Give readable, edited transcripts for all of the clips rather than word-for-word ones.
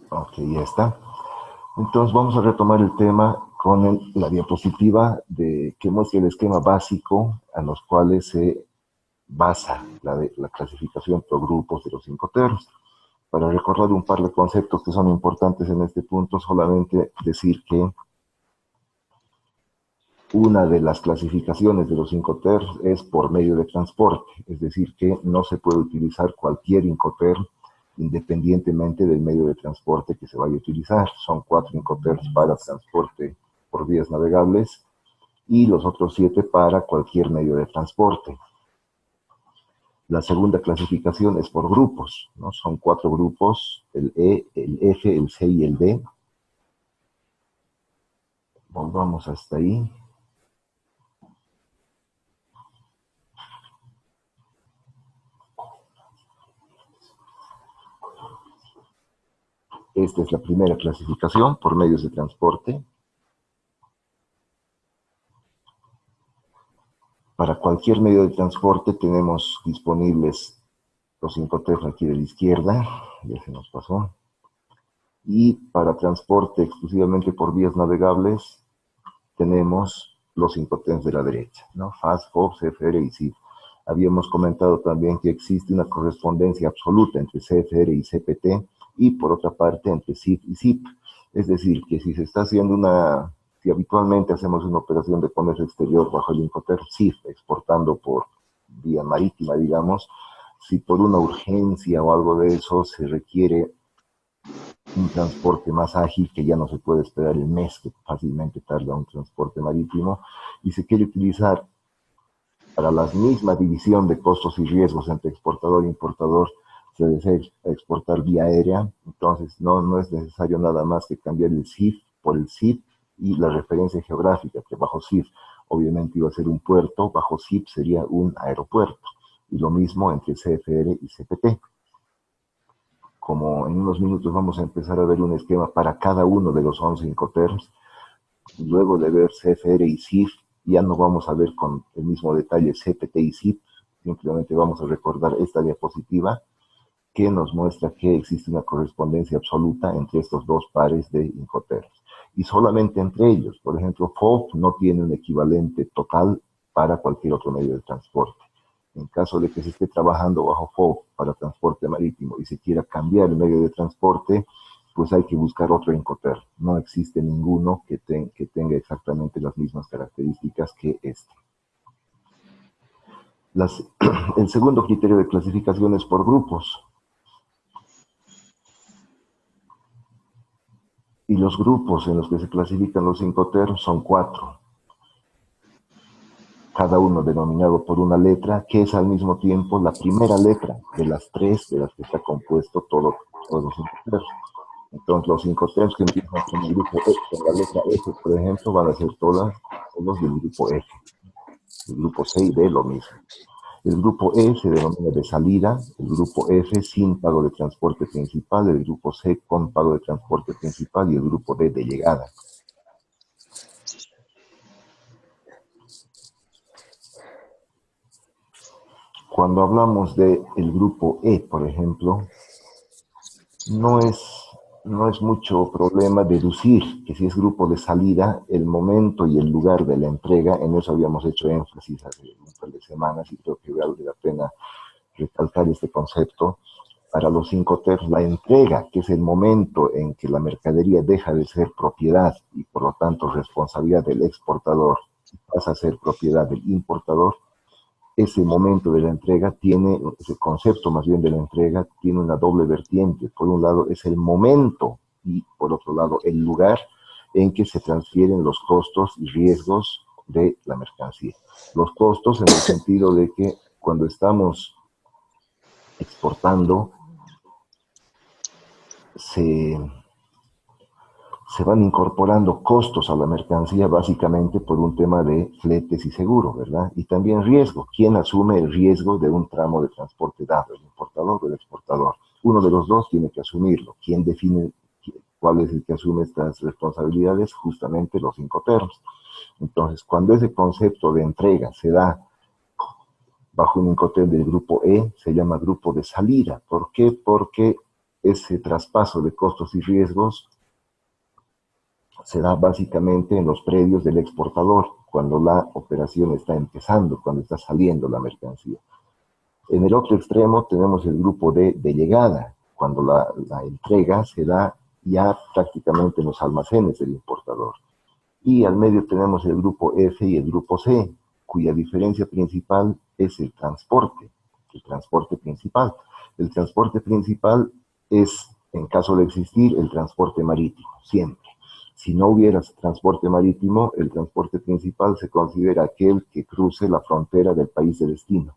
Ok, ya está. Entonces vamos a retomar el tema con la diapositiva que muestra el esquema básico a los cuales se basa la clasificación por grupos de los Incoterms. Para recordar un par de conceptos que son importantes en este punto, solamente decir que una de las clasificaciones de los Incoterms es por medio de transporte, es decir, que no se puede utilizar cualquier Incoterm independientemente del medio de transporte que se vaya a utilizar. Son 4 Incoterms para transporte por vías navegables y los otros 7 para cualquier medio de transporte. La segunda clasificación es por grupos, ¿no? Son 4 grupos, el E, el F, el C y el D. Volvamos hasta ahí. Esta es la primera clasificación por medios de transporte. Para cualquier medio de transporte tenemos disponibles los Incoterms aquí de la izquierda, ya se nos pasó. Y para transporte exclusivamente por vías navegables tenemos los Incoterms de la derecha, ¿no? FAS, FOB, CFR y CIF. Habíamos comentado también que existe una correspondencia absoluta entre CFR y CPT y por otra parte entre CIF y CIP. Es decir, que si se está haciendo si habitualmente hacemos una operación de comercio exterior bajo el Incoterm CIF, exportando por vía marítima, digamos, si por una urgencia o algo de eso se requiere un transporte más ágil, que ya no se puede esperar el mes que fácilmente tarda un transporte marítimo, y se quiere utilizar para la misma división de costos y riesgos entre exportador e importador, se desea exportar vía aérea, entonces no es necesario nada más que cambiar el CIF por el CIP y la referencia geográfica, que bajo CIF obviamente iba a ser un puerto, bajo CIP sería un aeropuerto, y lo mismo entre CFR y CPT. Como en unos minutos vamos a empezar a ver un esquema para cada uno de los 11 Incoterms, luego de ver CFR y CIF, ya no vamos a ver con el mismo detalle CPT y CIP, simplemente vamos a recordar esta diapositiva que nos muestra que existe una correspondencia absoluta entre estos dos pares de Incoterms. Y solamente entre ellos, por ejemplo, FOB no tiene un equivalente total para cualquier otro medio de transporte. En caso de que se esté trabajando bajo FOB para transporte marítimo y se quiera cambiar el medio de transporte, pues hay que buscar otro Incoterm. No existe ninguno que tenga exactamente las mismas características que este. El segundo criterio de clasificación es por grupos. Y los grupos en los que se clasifican los Incoterms son 4. Cada uno denominado por una letra, que es al mismo tiempo la primera letra de las 3 de las que está compuesto todos los Incoterms. Entonces, los Incoterms que empiezan con el grupo E, con la letra F, por ejemplo, van a ser todos del grupo F. El grupo C y D lo mismo. El grupo E se denomina de salida, el grupo F sin pago de transporte principal, el grupo C con pago de transporte principal y el grupo D de llegada. Cuando hablamos del grupo E, por ejemplo, no es mucho problema deducir que si es grupo de salida, el momento y el lugar de la entrega, en eso habíamos hecho énfasis hace un par de semanas y creo que vale la pena recalcar este concepto. Para los Incoterms, la entrega, que es el momento en que la mercadería deja de ser propiedad y por lo tanto responsabilidad del exportador y pasa a ser propiedad del importador, ese momento de la entrega ese concepto más bien de la entrega tiene una doble vertiente. Por un lado es el momento y por otro lado el lugar en que se transfieren los costos y riesgos de la mercancía. Los costos en el sentido de que cuando estamos exportando se van incorporando costos a la mercancía básicamente por un tema de fletes y seguro, ¿verdad? Y también riesgo. ¿Quién asume el riesgo de un tramo de transporte dado? ¿El importador o el exportador? Uno de los dos tiene que asumirlo. ¿Quién define cuál es el que asume estas responsabilidades? Justamente los Incoterms. Entonces, cuando ese concepto de entrega se da bajo un Incoterm del grupo E, se llama grupo de salida. ¿Por qué? Porque ese traspaso de costos y riesgos se da básicamente en los predios del exportador, cuando la operación está empezando, cuando está saliendo la mercancía. En el otro extremo tenemos el grupo de llegada, cuando la entrega se da ya prácticamente en los almacenes del importador. Y al medio tenemos el grupo F y el grupo C, cuya diferencia principal es el transporte principal. El transporte principal es, en caso de existir, el transporte marítimo, siempre. Si no hubiera transporte marítimo, el transporte principal se considera aquel que cruce la frontera del país de destino.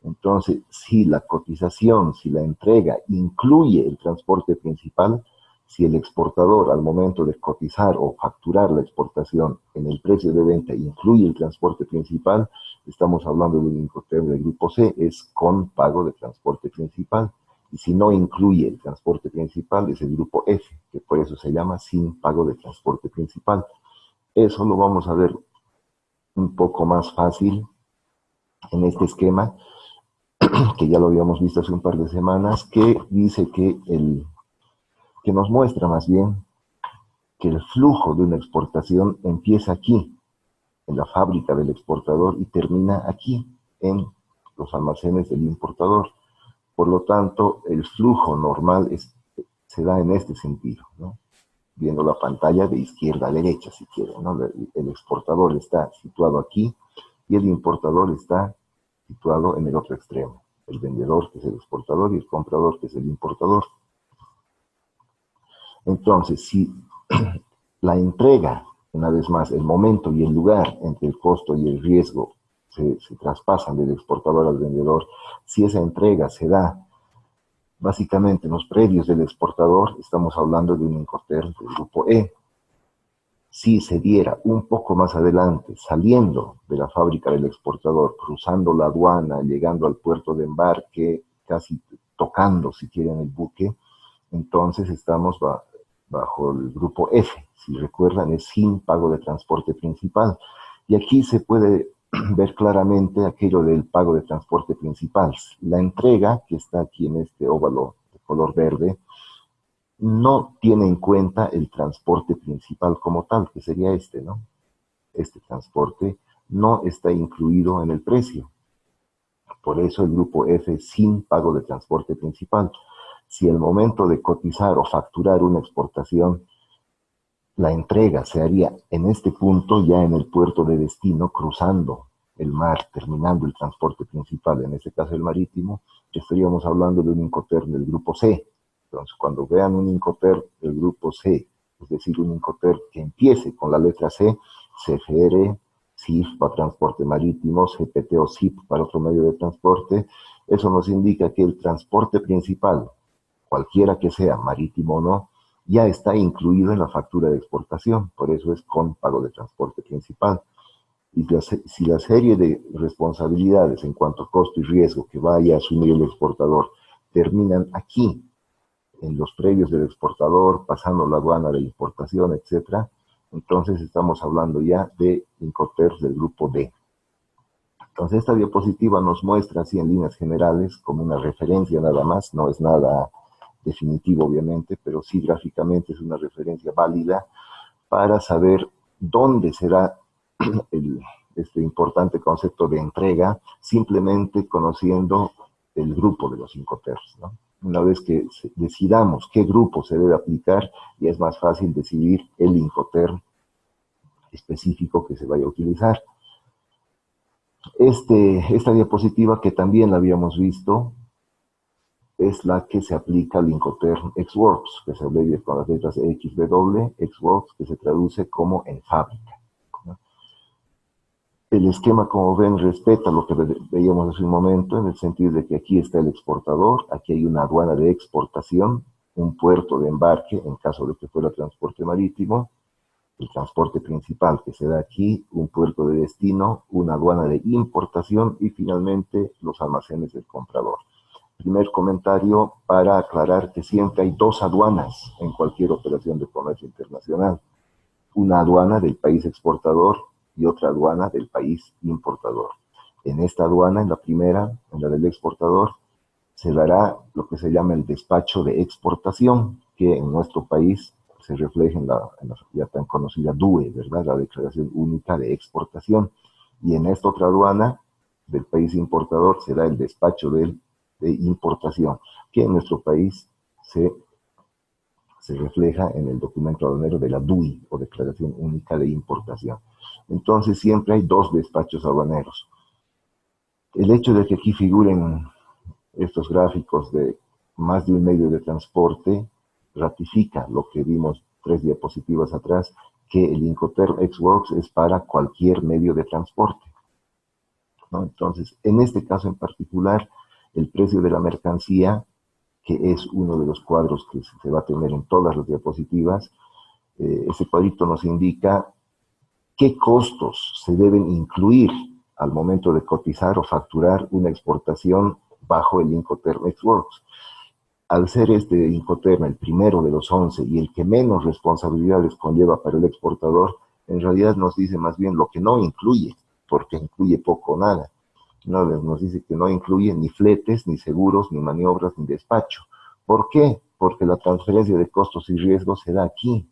Entonces, si la cotización, si la entrega incluye el transporte principal, si el exportador al momento de cotizar o facturar la exportación en el precio de venta incluye el transporte principal, estamos hablando de un Incoterm del grupo C, es con pago de transporte principal. Y si no incluye el transporte principal, es el grupo F, que por eso se llama sin pago de transporte principal. Eso lo vamos a ver un poco más fácil en este esquema, que ya lo habíamos visto hace un par de semanas, que dice que nos muestra más bien que el flujo de una exportación empieza aquí, en la fábrica del exportador, y termina aquí, en los almacenes del importador. Por lo tanto, el flujo normal se da en este sentido, ¿no? Viendo la pantalla de izquierda a derecha, si quieren, ¿no? El exportador está situado aquí y el importador está situado en el otro extremo. El vendedor, que es el exportador, y el comprador, que es el importador. Entonces, si la entrega, una vez más, el momento y el lugar entre el costo y el riesgo se traspasan del exportador al vendedor, si esa entrega se da básicamente en los predios del exportador, estamos hablando de un Incoterm del grupo E. Si se diera un poco más adelante, saliendo de la fábrica del exportador, cruzando la aduana, llegando al puerto de embarque, casi tocando, si quieren, el buque, entonces estamos bajo el grupo F. Si recuerdan, es sin pago de transporte principal. Y aquí se puede ver claramente aquello del pago de transporte principal. La entrega, que está aquí en este óvalo de color verde, no tiene en cuenta el transporte principal como tal, que sería este, ¿no? Este transporte no está incluido en el precio. Por eso el grupo F es sin pago de transporte principal. Si al momento de cotizar o facturar una exportación, la entrega se haría en este punto, ya en el puerto de destino, cruzando el mar, terminando el transporte principal, en este caso el marítimo, estaríamos hablando de un Incoterm del grupo C. Entonces, cuando vean un Incoterm del grupo C, es decir, un Incoterm que empiece con la letra C, CFR, CIF para transporte marítimo, CPT o CIP para otro medio de transporte, eso nos indica que el transporte principal, cualquiera que sea, marítimo o no, ya está incluido en la factura de exportación, por eso es con pago de transporte principal. Y si la serie de responsabilidades en cuanto a costo y riesgo que vaya a asumir el exportador terminan aquí, en los predios del exportador, pasando la aduana de importación, etc., entonces estamos hablando ya de Incoterms del grupo D. Entonces esta diapositiva nos muestra así en líneas generales, como una referencia nada más, no es nada definitivo obviamente, pero sí gráficamente es una referencia válida para saber dónde se da este importante concepto de entrega, simplemente conociendo el grupo de los Incoterms, ¿no? Una vez que decidamos qué grupo se debe aplicar, ya es más fácil decidir el Incoterm específico que se vaya a utilizar. Esta diapositiva, que también la habíamos visto, es la que se aplica al Incoterm Ex Works, que se abrevia con las letras XW, Ex Works, que se traduce como en fábrica, ¿no? El esquema, como ven, respeta lo que veíamos hace un momento, en el sentido de que aquí está el exportador, aquí hay una aduana de exportación, un puerto de embarque, en caso de que fuera transporte marítimo, el transporte principal que se da aquí, un puerto de destino, una aduana de importación y finalmente los almacenes del comprador. Primer comentario para aclarar que siempre hay dos aduanas en cualquier operación de comercio internacional. Una aduana del país exportador y otra aduana del país importador. En esta aduana, en la primera, en la del exportador, se dará lo que se llama el despacho de exportación, que en nuestro país se refleja en la ya tan conocida DUE, ¿verdad? La Declaración Única de Exportación. Y en esta otra aduana del país importador se da el despacho de importación, que en nuestro país se refleja en el documento aduanero de la DUI, o Declaración Única de Importación. Entonces siempre hay dos despachos aduaneros. El hecho de que aquí figuren estos gráficos de más de un medio de transporte ratifica lo que vimos 3 diapositivas atrás, que el Incoterm X-Works es para cualquier medio de transporte, ¿no? Entonces, en este caso en particular, el precio de la mercancía, que es uno de los cuadros que se va a tener en todas las diapositivas, ese cuadrito nos indica qué costos se deben incluir al momento de cotizar o facturar una exportación bajo el Incoterm X-Works. Al ser este Incoterm el primero de los 11 y el que menos responsabilidades conlleva para el exportador, en realidad nos dice más bien lo que no incluye, porque incluye poco o nada. No, nos dice que no incluye ni fletes, ni seguros, ni maniobras, ni despacho. ¿Por qué? Porque la transferencia de costos y riesgos se da aquí,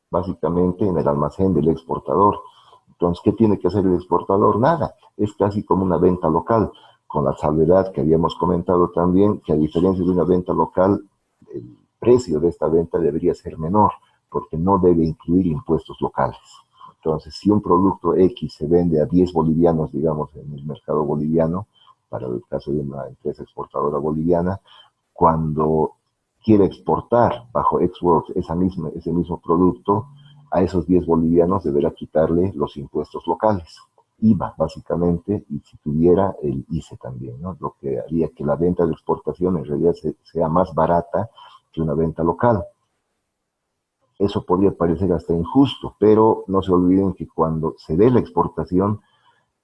básicamente en el almacén del exportador. Entonces, ¿qué tiene que hacer el exportador? Nada, es casi como una venta local, con la salvedad que habíamos comentado también, que a diferencia de una venta local, el precio de esta venta debería ser menor, porque no debe incluir impuestos locales. Entonces, si un producto X se vende a 10 bolivianos, digamos, en el mercado boliviano, para el caso de una empresa exportadora boliviana, cuando quiere exportar bajo X-Works ese mismo producto, a esos 10 bolivianos deberá quitarle los impuestos locales, IVA básicamente, y si tuviera el ICE también, ¿no? Lo que haría que la venta de exportación en realidad sea más barata que una venta local. Eso podría parecer hasta injusto, pero no se olviden que cuando se dé la exportación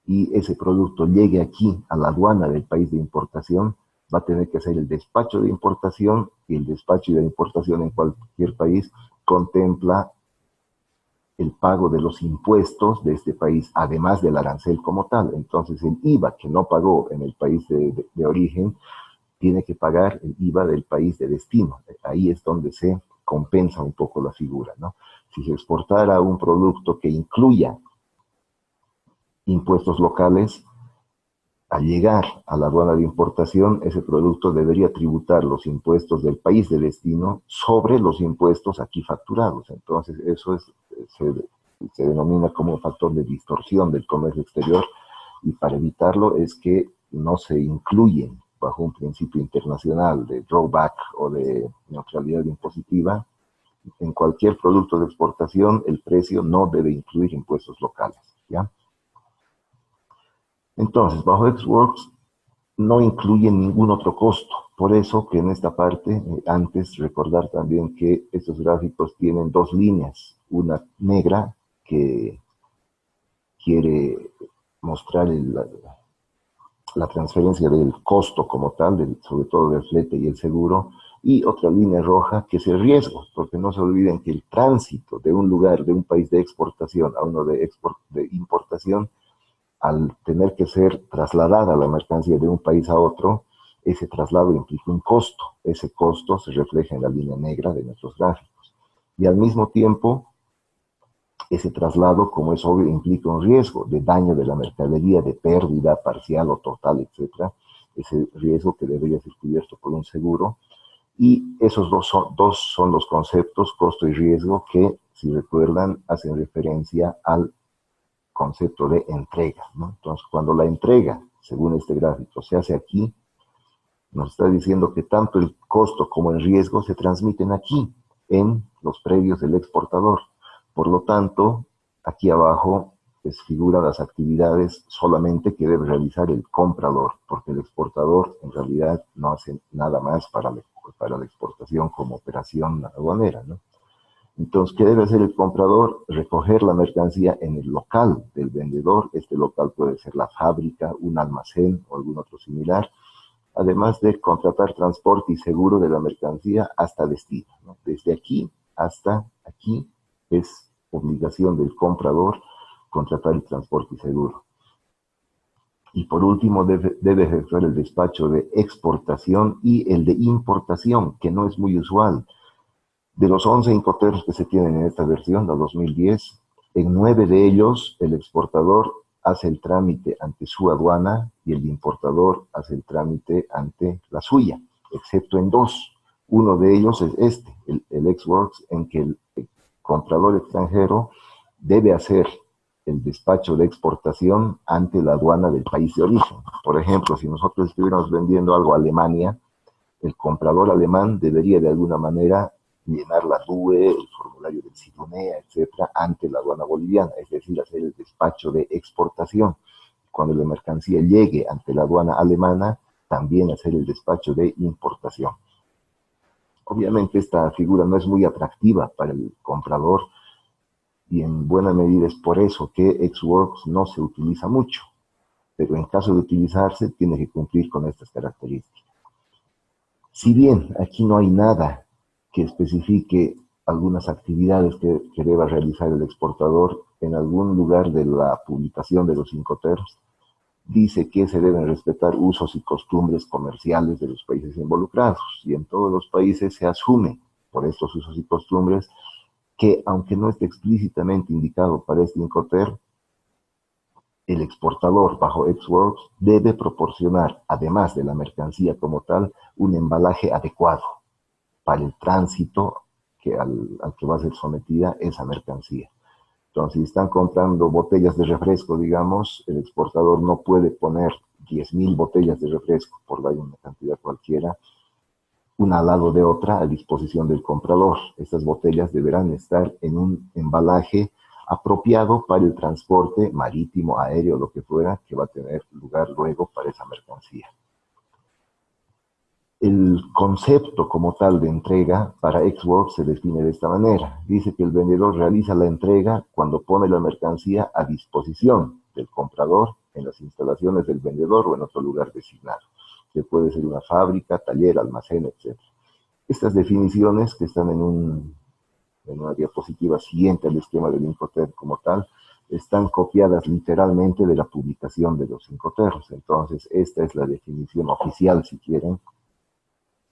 y ese producto llegue aquí a la aduana del país de importación, va a tener que hacer el despacho de importación, y el despacho de importación en cualquier país contempla el pago de los impuestos de este país, además del arancel como tal. Entonces, el IVA que no pagó en el país de origen, tiene que pagar el IVA del país de destino. Ahí es donde se compensa un poco la figura, ¿no? Si se exportara un producto que incluya impuestos locales, al llegar a la aduana de importación, ese producto debería tributar los impuestos del país de destino sobre los impuestos aquí facturados. Entonces, eso se denomina como un factor de distorsión del comercio exterior, y para evitarlo es que no se incluyen bajo un principio internacional de drawback o de neutralidad impositiva. En cualquier producto de exportación, el precio no debe incluir impuestos locales, ¿ya? Entonces, bajo X-Works no incluye ningún otro costo. Por eso que en esta parte, antes recordar también que estos gráficos tienen dos líneas. Una negra que quiere mostrar la transferencia del costo como tal, sobre todo del flete y el seguro, y otra línea roja que es el riesgo, porque no se olviden que el tránsito de un lugar, de un país de exportación a uno de importación, al tener que ser trasladada la mercancía de un país a otro, ese traslado implica un costo. Ese costo se refleja en la línea negra de nuestros gráficos. Y al mismo tiempo, ese traslado, como es obvio, implica un riesgo de daño de la mercadería, de pérdida parcial o total, etc. Ese riesgo que debería ser cubierto por un seguro. Y esos dos son los conceptos, costo y riesgo, que, si recuerdan, hacen referencia al concepto de entrega, ¿no? Entonces, cuando la entrega, según este gráfico, se hace aquí, nos está diciendo que tanto el costo como el riesgo se transmiten aquí, en los predios del exportador. Por lo tanto, aquí abajo figuran las actividades solamente que debe realizar el comprador, porque el exportador en realidad no hace nada más para la exportación como operación aduanera, ¿no? Entonces, ¿qué debe hacer el comprador? Recoger la mercancía en el local del vendedor. Este local puede ser la fábrica, un almacén o algún otro similar. Además de contratar transporte y seguro de la mercancía hasta destino, ¿no? Desde aquí hasta aquí es obligación del comprador contratar el transporte y seguro. Y por último, debe efectuar el despacho de exportación y el de importación, que no es muy usual. De los 11 Incoterms que se tienen en esta versión, la 2010, en 9 de ellos el exportador hace el trámite ante su aduana y el importador hace el trámite ante la suya, excepto en 2. Uno de ellos es este, el Ex-Works, en que el comprador extranjero debe hacer el despacho de exportación ante la aduana del país de origen. Por ejemplo, si nosotros estuviéramos vendiendo algo a Alemania, el comprador alemán debería de alguna manera llenar la DUE, el formulario del SIDUNEA, etcétera, ante la aduana boliviana, es decir, hacer el despacho de exportación. Cuando la mercancía llegue ante la aduana alemana, también hacer el despacho de importación. Obviamente esta figura no es muy atractiva para el comprador y en buena medida es por eso que Ex-Works no se utiliza mucho, pero en caso de utilizarse tiene que cumplir con estas características. Si bien aquí no hay nada que especifique algunas actividades que deba realizar el exportador, en algún lugar de la publicación de los Incoterms dice que se deben respetar usos y costumbres comerciales de los países involucrados, y en todos los países se asume por estos usos y costumbres que, aunque no esté explícitamente indicado para este Incoterm, el exportador bajo Ex-Works debe proporcionar, además de la mercancía como tal, un embalaje adecuado para el tránsito al que va a ser sometida esa mercancía. Entonces, si están comprando botellas de refresco, digamos, el exportador no puede poner 10.000 botellas de refresco, por dar una cantidad cualquiera, una al lado de otra a disposición del comprador. Estas botellas deberán estar en un embalaje apropiado para el transporte marítimo, aéreo, lo que fuera, que va a tener lugar luego para esa mercancía. El concepto como tal de entrega para Ex-Works se define de esta manera. Dice que el vendedor realiza la entrega cuando pone la mercancía a disposición del comprador en las instalaciones del vendedor o en otro lugar designado, que puede ser una fábrica, taller, almacén, etc. Estas definiciones que están en una diapositiva siguiente al esquema del Incoterm como tal, están copiadas literalmente de la publicación de los Incoterms. Entonces, esta es la definición oficial, si quieren,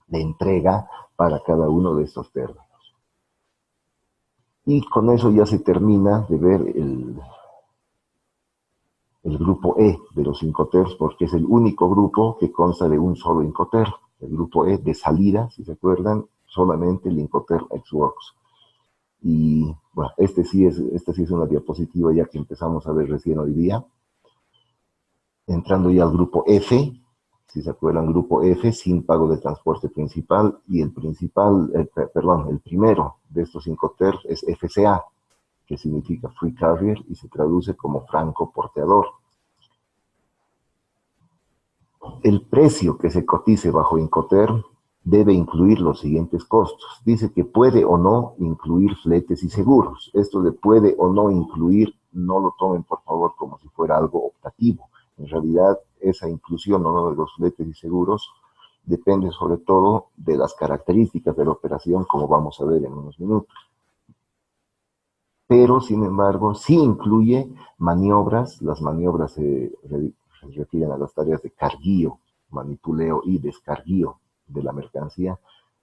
de entrega para cada uno de estos términos. Y con eso ya se termina de ver el grupo E de los Incoterms, porque es el único grupo que consta de un solo Incoterm. El grupo E de salida, si se acuerdan, solamente el Incoterm Ex-Works. Y bueno, esta sí es una diapositiva ya que empezamos a ver recién hoy día. Entrando ya al grupo F, si se acuerdan, grupo F, sin pago de transporte principal, y el primero de estos Incoterms es FCA, que significa Free Carrier y se traduce como franco porteador. El precio que se cotice bajo Incoterm debe incluir los siguientes costos. Dice que puede o no incluir fletes y seguros. Esto de puede o no incluir, no lo tomen por favor como si fuera algo optativo. En realidad, esa inclusión o no de los fletes y seguros depende sobre todo de las características de la operación, como vamos a ver en unos minutos. Pero, sin embargo, sí incluye maniobras. Las maniobras se refieren a las tareas de carguío, manipuleo y descarguío de la mercancía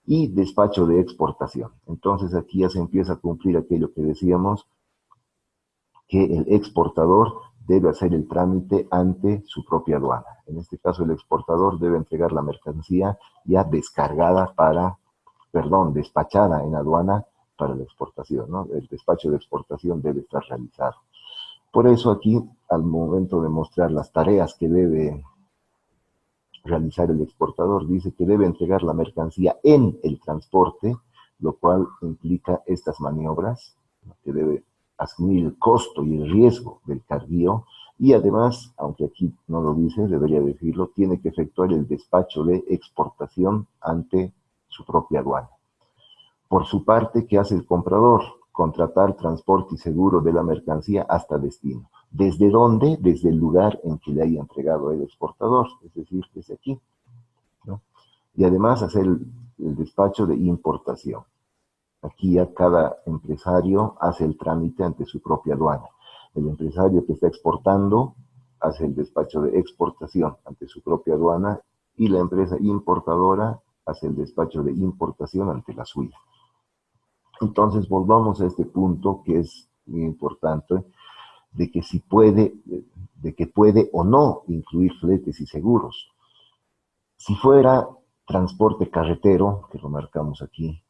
y despacho de exportación. Entonces aquí ya se empieza a cumplir aquello que decíamos, que el exportador debe hacer el trámite ante su propia aduana. En este caso, el exportador debe entregar la mercancía ya despachada en aduana para la exportación, ¿no? El despacho de exportación debe estar realizado. Por eso aquí, al momento de mostrar las tareas que debe realizar el exportador, dice que debe entregar la mercancía en el transporte, lo cual implica estas maniobras, que debe asumir el costo y el riesgo del carguío, y además, aunque aquí no lo dice, debería decirlo, tiene que efectuar el despacho de exportación ante su propia aduana. Por su parte, ¿qué hace el comprador? Contratar transporte y seguro de la mercancía hasta destino. ¿Desde dónde? Desde el lugar en que le haya entregado el exportador, es decir, desde aquí, ¿no? Y además hacer el despacho de importación. Aquí ya cada empresario hace el trámite ante su propia aduana. El empresario que está exportando hace el despacho de exportación ante su propia aduana y la empresa importadora hace el despacho de importación ante la suya. Entonces, volvamos a este punto que es muy importante, de que si puede, de que puede o no incluir fletes y seguros. Si fuera transporte carretero, que lo marcamos aquí,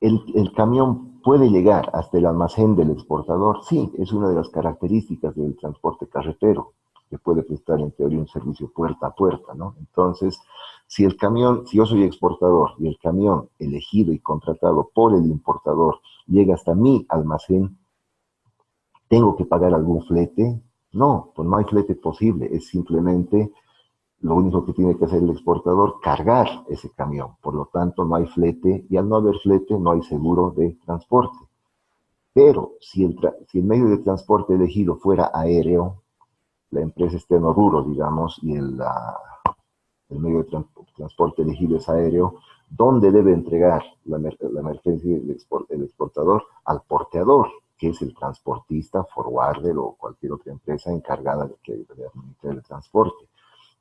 el camión puede llegar hasta el almacén del exportador. Sí, es una de las características del transporte carretero, que puede prestar en teoría un servicio puerta a puerta, ¿no? Entonces, si el camión, si yo soy exportador y el camión elegido y contratado por el importador llega hasta mi almacén, ¿tengo que pagar algún flete? No, pues no hay flete posible, es simplemente lo único que tiene que hacer el exportador, cargar ese camión. Por lo tanto, no hay flete y al no haber flete no hay seguro de transporte. Pero si el medio de transporte elegido fuera aéreo, la empresa está en Oruro, digamos, y el medio de transporte elegido es aéreo, ¿dónde debe entregar la emergencia el exportador? Al porteador, que es el transportista, forwarder o cualquier otra empresa encargada de administrar el transporte.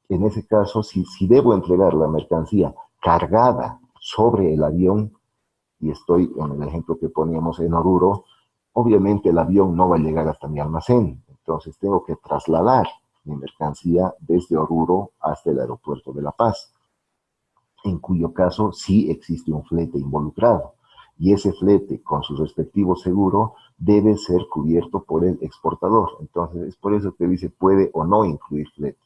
En ese caso, si debo entregar la mercancía cargada sobre el avión, y estoy en el ejemplo que poníamos en Oruro, obviamente el avión no va a llegar hasta mi almacén. Entonces tengo que trasladar mi mercancía desde Oruro hasta el aeropuerto de La Paz, en cuyo caso sí existe un flete involucrado. Y ese flete, con su respectivo seguro, debe ser cubierto por el exportador. Entonces es por eso que dice puede o no incluir flete.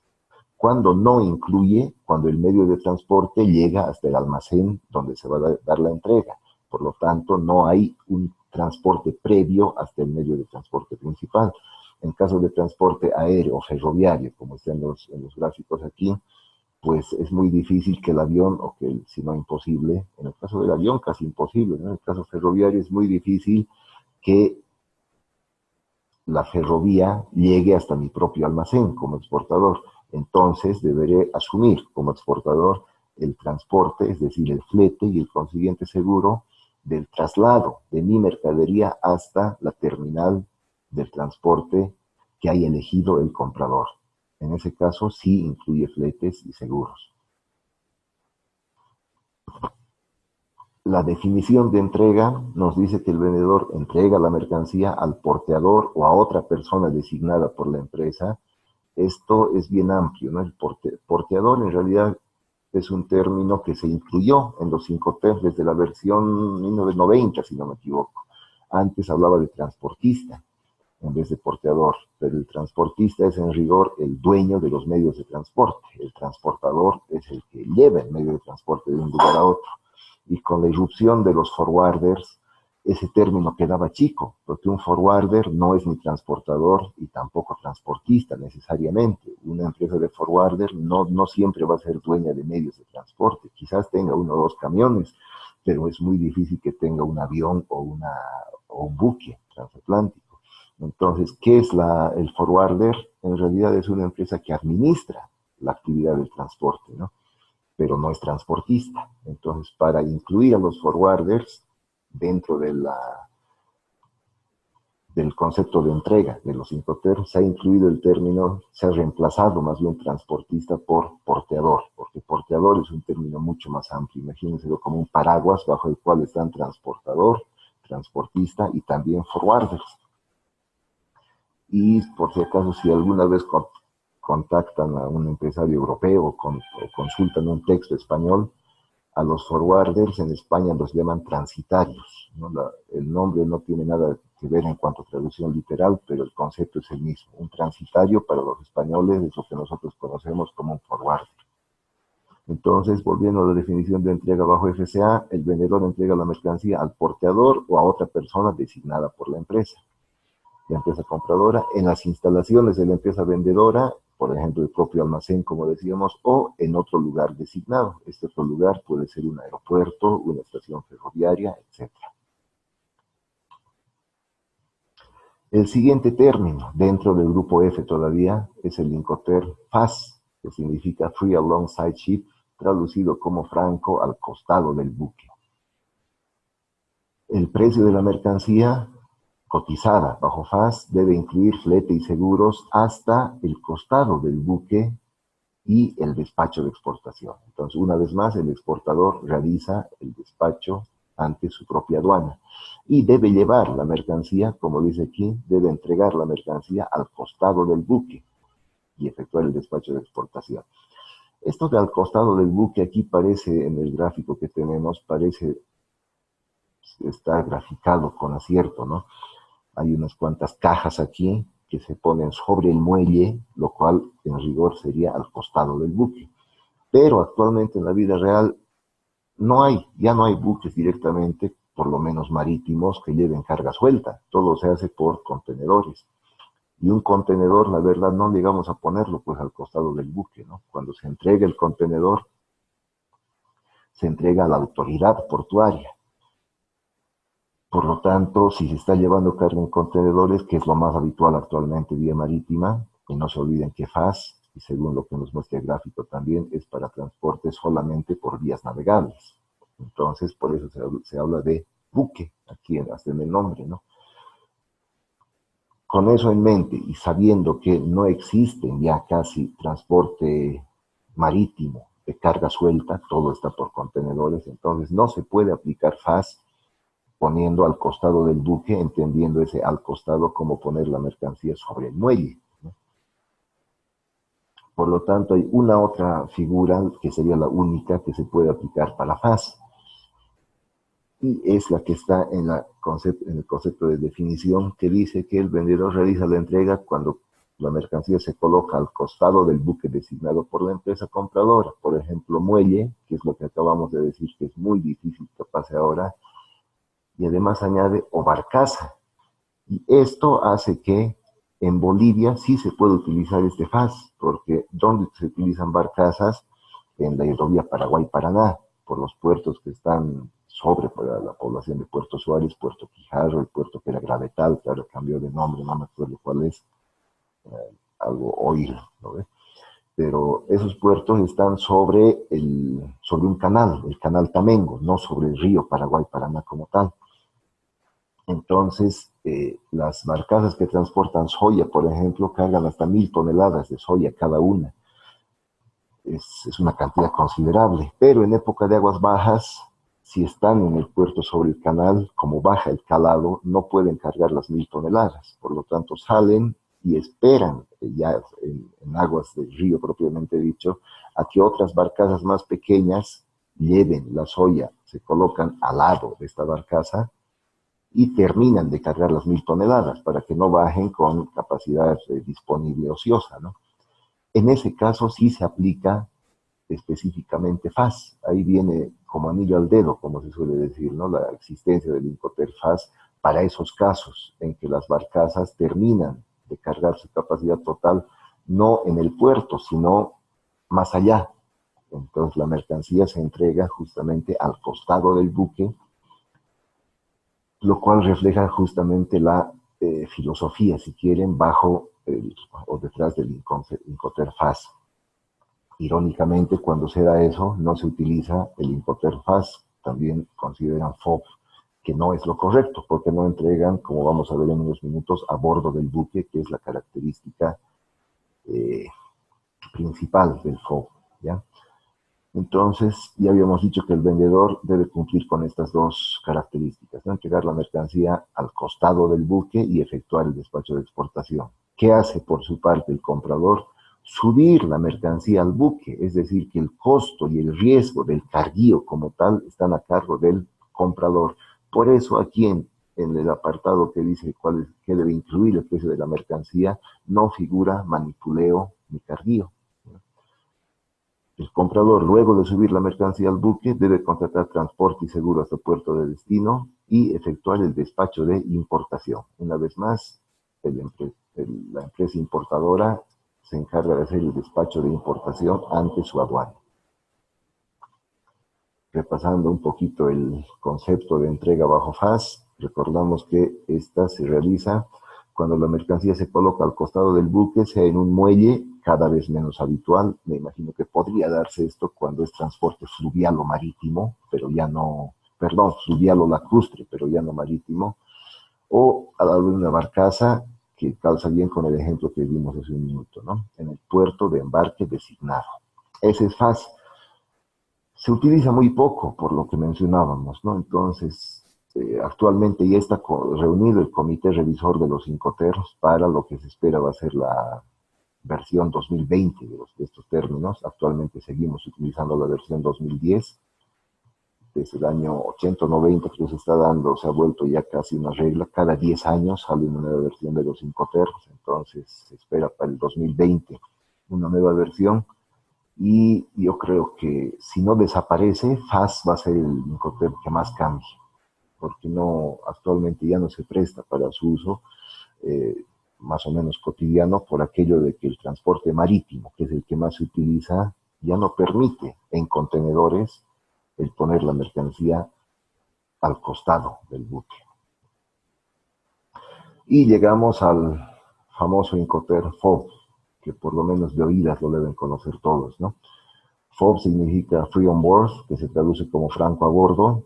Cuando no incluye, cuando el medio de transporte llega hasta el almacén donde se va a dar la entrega. Por lo tanto, no hay un transporte previo hasta el medio de transporte principal. En caso de transporte aéreo o ferroviario, como está en los gráficos aquí, pues es muy difícil que el avión, o que si no imposible, en el caso del avión casi imposible, ¿no? En el caso ferroviario es muy difícil que la ferrovía llegue hasta mi propio almacén como exportador. Entonces deberé asumir como exportador el transporte, es decir, el flete y el consiguiente seguro del traslado de mi mercadería hasta la terminal del transporte que haya elegido el comprador. En ese caso sí incluye fletes y seguros. La definición de entrega nos dice que el vendedor entrega la mercancía al porteador o a otra persona designada por la empresa. Esto es bien amplio, ¿no? El porteador en realidad es un término que se incluyó en los 5T desde la versión 1990, si no me equivoco. Antes hablaba de transportista en vez de porteador, pero el transportista es en rigor el dueño de los medios de transporte. El transportador es el que lleva el medio de transporte de un lugar a otro. Y con la irrupción de los forwarders, ese término quedaba chico, porque un forwarder no es ni transportador y tampoco transportista necesariamente. Una empresa de forwarder no siempre va a ser dueña de medios de transporte. Quizás tenga uno o dos camiones, pero es muy difícil que tenga un avión o un buque transatlántico. Entonces, ¿qué es el forwarder? En realidad es una empresa que administra la actividad del transporte, ¿no? Pero no es transportista. Entonces, para incluir a los forwarders dentro del concepto de entrega de los 5T, se ha incluido el término, se ha reemplazado más bien transportista por porteador, porque porteador es un término mucho más amplio. Imagínenselo como un paraguas bajo el cual están transportador, transportista y también forwarders. Y por si acaso, si alguna vez contactan a un empresario europeo o consultan un texto español, a los forwarders en España los llaman transitarios, ¿no? El nombre no tiene nada que ver en cuanto a traducción literal, pero el concepto es el mismo. Un transitario para los españoles es lo que nosotros conocemos como un forwarder. Entonces, volviendo a la definición de entrega bajo FCA, el vendedor entrega la mercancía al porteador o a otra persona designada por la empresa compradora, en las instalaciones de la empresa vendedora, por ejemplo, el propio almacén, como decíamos, o en otro lugar designado. Este otro lugar puede ser un aeropuerto, una estación ferroviaria, etc. El siguiente término, dentro del grupo F todavía, es el Incoterm FAS, que significa Free Alongside Ship, traducido como franco al costado del buque. El precio de la mercancía cotizada bajo FAS debe incluir flete y seguros hasta el costado del buque y el despacho de exportación. Entonces, una vez más, el exportador realiza el despacho ante su propia aduana y debe llevar la mercancía, como dice aquí, debe entregar la mercancía al costado del buque y efectuar el despacho de exportación. Esto de al costado del buque aquí parece, en el gráfico que tenemos, parece está graficado con acierto, ¿no? Hay unas cuantas cajas aquí que se ponen sobre el muelle, lo cual en rigor sería al costado del buque. Pero actualmente en la vida real ya no hay buques directamente, por lo menos marítimos, que lleven carga suelta. Todo se hace por contenedores. Y un contenedor, la verdad, no llegamos a ponerlo pues al costado del buque, ¿no? Cuando se entrega el contenedor, se entrega a la autoridad portuaria. Por lo tanto, si se está llevando carga en contenedores, que es lo más habitual actualmente vía marítima, y no se olviden que FAS, y según lo que nos muestra el gráfico también, es para transporte solamente por vías navegables. Entonces, por eso se habla de buque, aquí hasta en el nombre, ¿no? Con eso en mente y sabiendo que no existen ya casi transporte marítimo de carga suelta, todo está por contenedores, entonces no se puede aplicar FAS poniendo al costado del buque, entendiendo ese al costado como poner la mercancía sobre el muelle, ¿no? Por lo tanto, hay una otra figura que sería la única que se puede aplicar para FAS, y es la que está en el concepto de definición, que dice que el vendedor realiza la entrega cuando la mercancía se coloca al costado del buque designado por la empresa compradora. Por ejemplo, muelle, que es lo que acabamos de decir que es muy difícil que pase ahora, y además añade o barcaza. Y esto hace que en Bolivia sí se puede utilizar este FAS, porque ¿dónde se utilizan barcazas? En la hidrovía Paraguay-Paraná, por los puertos que están sobre la población de Puerto Suárez, Puerto Quijarro, el puerto que era Gravetal, que ahora cambió de nombre, no me acuerdo cuál es, algo Oil, ¿no ve? Pero esos puertos están sobre un canal, el canal Tamengo, no sobre el río Paraguay-Paraná como tal. Entonces, las barcazas que transportan soya, por ejemplo, cargan hasta 1.000 toneladas de soya cada una. Es una cantidad considerable, pero en época de aguas bajas, si están en el puerto sobre el canal, como baja el calado, no pueden cargar las 1.000 toneladas. Por lo tanto, salen y esperan ya en aguas del río propiamente dicho, a que otras barcazas más pequeñas lleven la soya, se colocan al lado de esta barcaza y terminan de cargar las 1.000 toneladas para que no bajen con capacidad disponible ociosa, ¿no? En ese caso sí se aplica específicamente FAS. Ahí viene como anillo al dedo, como se suele decir, ¿no? La existencia del Incoterm FAS para esos casos en que las barcazas terminan de cargar su capacidad total, no en el puerto, sino más allá. Entonces la mercancía se entrega justamente al costado del buque, lo cual refleja justamente la filosofía, si quieren, o detrás del Incoterm FAS. Irónicamente, cuando se da eso, no se utiliza el Incoterm FAS, también consideran FOB, que no es lo correcto, porque no entregan, como vamos a ver en unos minutos, a bordo del buque, que es la característica principal del FOB, ¿ya? Entonces, ya habíamos dicho que el vendedor debe cumplir con estas dos características, ¿no? Entregar la mercancía al costado del buque y efectuar el despacho de exportación. ¿Qué hace por su parte el comprador? Subir la mercancía al buque, es decir, que el costo y el riesgo del carguío como tal están a cargo del comprador. Por eso aquí en el apartado que dice qué debe incluir el precio de la mercancía, no figura manipuleo ni carguío. El comprador, luego de subir la mercancía al buque, debe contratar transporte y seguro hasta el puerto de destino y efectuar el despacho de importación. Una vez más, la empresa importadora se encarga de hacer el despacho de importación ante su aduana. Repasando un poquito el concepto de entrega bajo FAS, recordamos que esta se realiza cuando la mercancía se coloca al costado del buque, sea en un muelle, cada vez menos habitual. Me imagino que podría darse esto cuando es transporte fluvial o marítimo, pero ya no, perdón, fluvial o lacustre, pero ya no marítimo, o al lado de una barcaza, que calza bien con el ejemplo que vimos hace un minuto, ¿no? En el puerto de embarque designado. Ese es FAS. Se utiliza muy poco, por lo que mencionábamos, ¿no? Entonces, actualmente ya está reunido el comité revisor de los Incoterms para lo que se espera va a ser la versión 2020 de estos términos. Actualmente seguimos utilizando la versión 2010. Desde el año 80 o 90 que se está dando, se ha vuelto ya casi una regla. Cada 10 años sale una nueva versión de los Incoterms, entonces se espera para el 2020 una nueva versión. Y yo creo que si no desaparece, FAS va a ser el Incoterm que más cambie, porque no, actualmente ya no se presta para su uso más o menos cotidiano por aquello de que el transporte marítimo, que es el que más se utiliza, ya no permite en contenedores el poner la mercancía al costado del buque. Y llegamos al famoso Incoterm FOB, que por lo menos de oídas lo deben conocer todos, ¿no? FOB significa Free on Board, que se traduce como franco a bordo,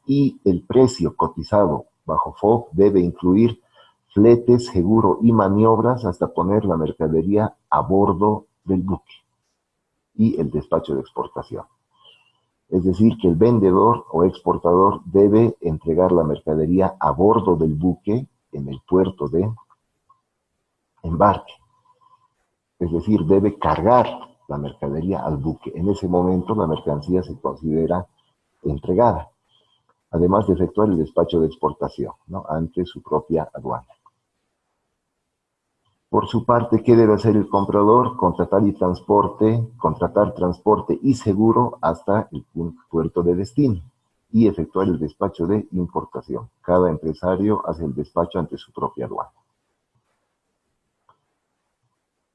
y el precio cotizado bajo FOB debe incluir flete, seguro y maniobras hasta poner la mercadería a bordo del buque y el despacho de exportación. Es decir, que el vendedor o exportador debe entregar la mercadería a bordo del buque en el puerto de embarque. Es decir, debe cargar la mercadería al buque. En ese momento la mercancía se considera entregada, además de efectuar el despacho de exportación, ¿no? Ante su propia aduana. Por su parte, ¿qué debe hacer el comprador? Contratar transporte y seguro hasta el puerto de destino y efectuar el despacho de importación. Cada empresario hace el despacho ante su propia aduana.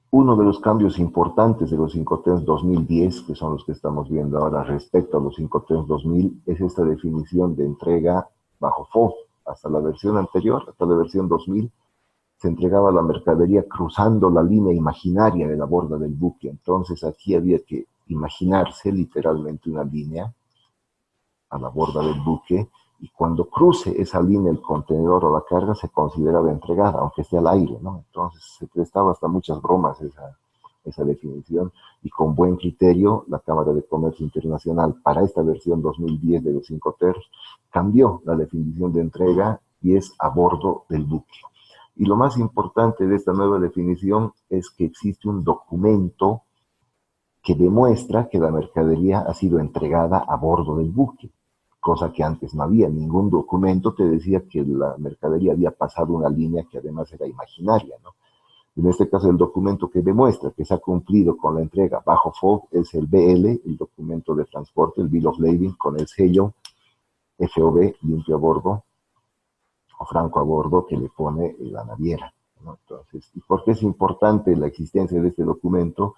Uno de los cambios importantes de los Incoterms 2010, que son los que estamos viendo ahora respecto a los Incoterms 2000, es esta definición de entrega bajo FOB. Hasta la versión anterior, hasta la versión 2000, se entregaba la mercadería cruzando la línea imaginaria de la borda del buque. Entonces aquí había que imaginarse literalmente una línea a la borda del buque, y cuando cruce esa línea el contenedor o la carga se consideraba entregada, aunque esté al aire, ¿no? Entonces se prestaba hasta muchas bromas esa definición, y con buen criterio la Cámara de Comercio Internacional para esta versión 2010 de los Incoterms cambió la definición de entrega y es a bordo del buque. Y lo más importante de esta nueva definición es que existe un documento que demuestra que la mercadería ha sido entregada a bordo del buque, cosa que antes no había. Ningún documento te decía que la mercadería había pasado una línea que además era imaginaria, ¿no? En este caso, el documento que demuestra que se ha cumplido con la entrega bajo FOB es el BL, el documento de transporte, el Bill of Lading, con el sello FOB, limpio a bordo, o franco a bordo, que le pone la naviera, ¿no? Entonces, ¿y por qué es importante la existencia de este documento?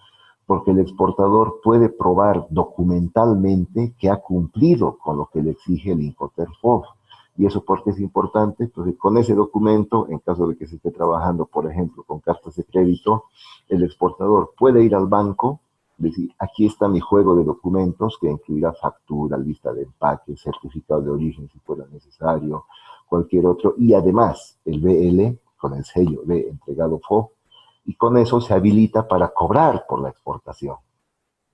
Porque el exportador puede probar documentalmente que ha cumplido con lo que le exige el Incoterm FOB. ¿Y eso por qué es importante? Porque con ese documento, en caso de que se esté trabajando, por ejemplo, con cartas de crédito, el exportador puede ir al banco, decir, aquí está mi juego de documentos que incluirá factura, lista de empaque, certificado de origen si fuera necesario, cualquier otro, y además el BL con el sello de entregado FOB, y con eso se habilita para cobrar por la exportación,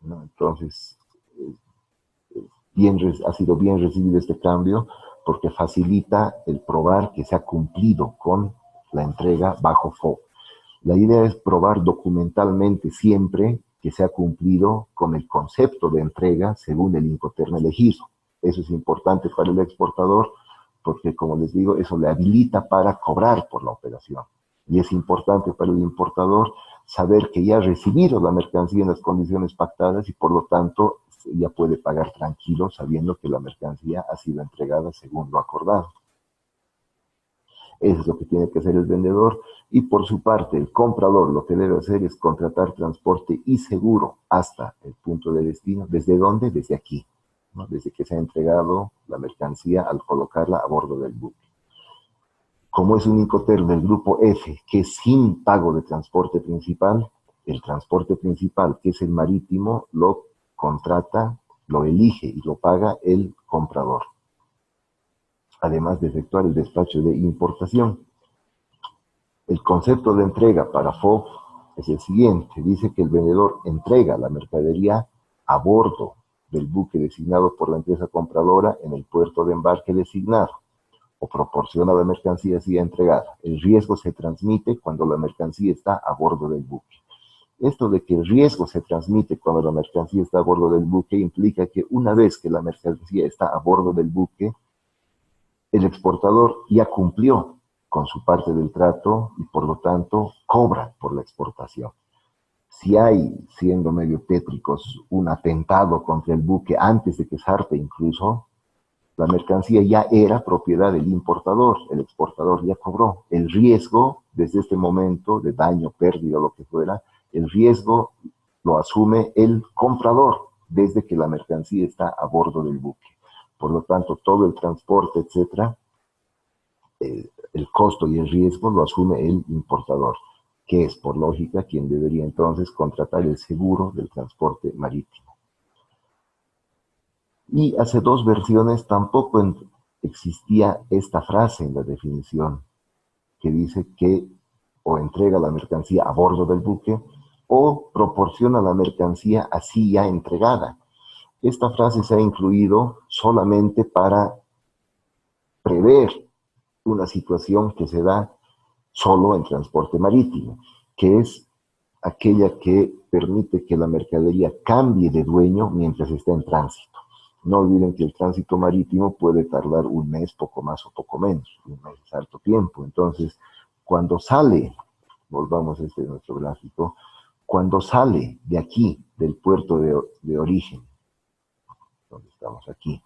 ¿no? Entonces, ha sido bien recibido este cambio porque facilita el probar que se ha cumplido con la entrega bajo FOB. La idea es probar documentalmente siempre que se ha cumplido con el concepto de entrega según el Incoterm elegido. Eso es importante para el exportador porque, como les digo, eso le habilita para cobrar por la operación. Y es importante para el importador saber que ya ha recibido la mercancía en las condiciones pactadas y por lo tanto ya puede pagar tranquilo sabiendo que la mercancía ha sido entregada según lo acordado. Eso es lo que tiene que hacer el vendedor. Y por su parte, el comprador lo que debe hacer es contratar transporte y seguro hasta el punto de destino. ¿Desde dónde? Desde aquí, ¿no? Desde que se ha entregado la mercancía al colocarla a bordo del buque. Como es un Incoterm del grupo F, que es sin pago de transporte principal, el transporte principal, que es el marítimo, lo contrata, lo elige y lo paga el comprador. además de efectuar el despacho de importación. El concepto de entrega para FOB es el siguiente. Dice que el vendedor entrega la mercadería a bordo del buque designado por la empresa compradora en el puerto de embarque designado o proporciona la mercancía así entregada. El riesgo se transmite cuando la mercancía está a bordo del buque. Esto de que el riesgo se transmite cuando la mercancía está a bordo del buque implica que una vez que la mercancía está a bordo del buque, el exportador ya cumplió con su parte del trato y por lo tanto cobra por la exportación. Si hay, siendo medio tétricos, un atentado contra el buque antes de que zarpe incluso, la mercancía ya era propiedad del importador, el exportador ya cobró. El riesgo, desde este momento, de daño, pérdida, lo que fuera, el riesgo lo asume el comprador desde que la mercancía está a bordo del buque. Por lo tanto, todo el transporte, etcétera, el costo y el riesgo lo asume el importador, que es, por lógica, quien debería entonces contratar el seguro del transporte marítimo. Y hace 2 versiones tampoco existía esta frase en la definición, que dice que o entrega la mercancía a bordo del buque o proporciona la mercancía así ya entregada. Esta frase se ha incluido solamente para prever una situación que se da solo en transporte marítimo, que es aquella que permite que la mercadería cambie de dueño mientras está en tránsito. No olviden que el tránsito marítimo puede tardar un mes, poco más o poco menos. Un mes es harto tiempo. Entonces, cuando sale, volvamos a nuestro gráfico, cuando sale de aquí, del puerto de origen, donde estamos aquí,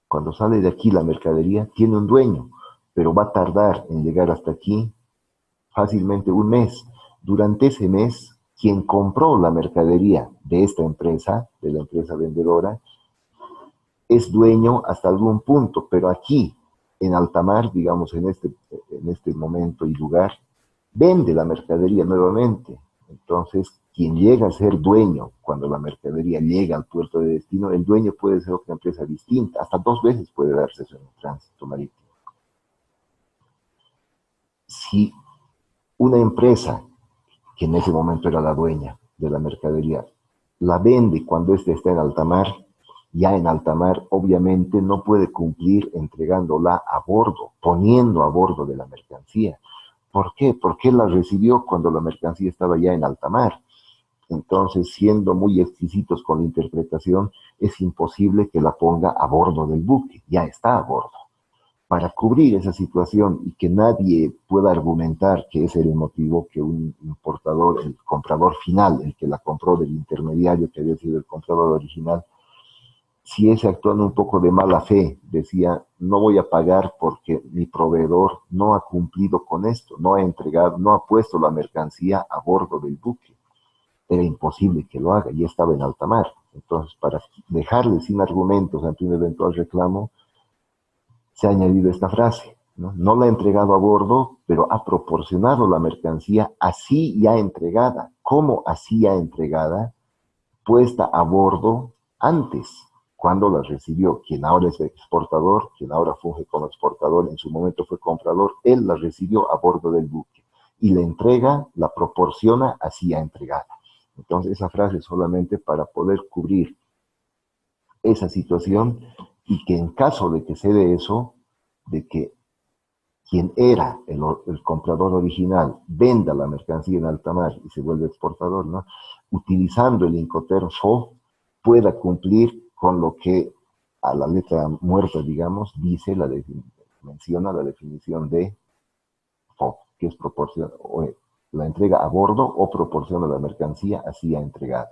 cuando sale de aquí la mercadería, tiene un dueño, pero va a tardar en llegar hasta aquí fácilmente un mes. Durante ese mes, quien compró la mercadería de esta empresa, de la empresa vendedora, es dueño hasta algún punto, pero aquí, en alta mar, digamos, en este momento y lugar, vende la mercadería nuevamente. Entonces, quien llega a ser dueño cuando la mercadería llega al puerto de destino, el dueño puede ser otra empresa distinta. Hasta 2 veces puede darse eso en el tránsito marítimo. Si una empresa, que en ese momento era la dueña de la mercadería, la vende cuando éste está en alta mar, ya en alta mar obviamente no puede cumplir entregándola a bordo, poniendo a bordo de la mercancía. ¿Por qué? Porque la recibió cuando la mercancía estaba ya en alta mar. Entonces, siendo muy exquisitos con la interpretación, es imposible que la ponga a bordo del buque, ya está a bordo. Para cubrir esa situación y que nadie pueda argumentar que ese era el motivo que un importador, el comprador final, el que la compró del intermediario que había sido el comprador original, si ese actuando un poco de mala fe, decía, no voy a pagar porque mi proveedor no ha cumplido con esto, no ha entregado, no ha puesto la mercancía a bordo del buque. Era imposible que lo haga, y estaba en alta mar. Entonces, para dejarle sin argumentos ante un eventual reclamo, se ha añadido esta frase, ¿no? No la ha entregado a bordo, pero ha proporcionado la mercancía así ya entregada. ¿Cómo así ya entregada? Puesta a bordo antes, cuando la recibió. Quien ahora es exportador, quien ahora funge como exportador, en su momento fue comprador, él la recibió a bordo del buque. Y la entrega, la proporciona así ya entregada. Entonces, esa frase es solamente para poder cubrir esa situación y que en caso de que se dé eso, de que quien era el comprador original venda la mercancía en alta mar y se vuelve exportador, ¿no? Utilizando el Incoterm FO, pueda cumplir con lo que a la letra muerta, digamos, dice, menciona la definición de FO, que es la entrega a bordo o proporciona la mercancía así ya entregada.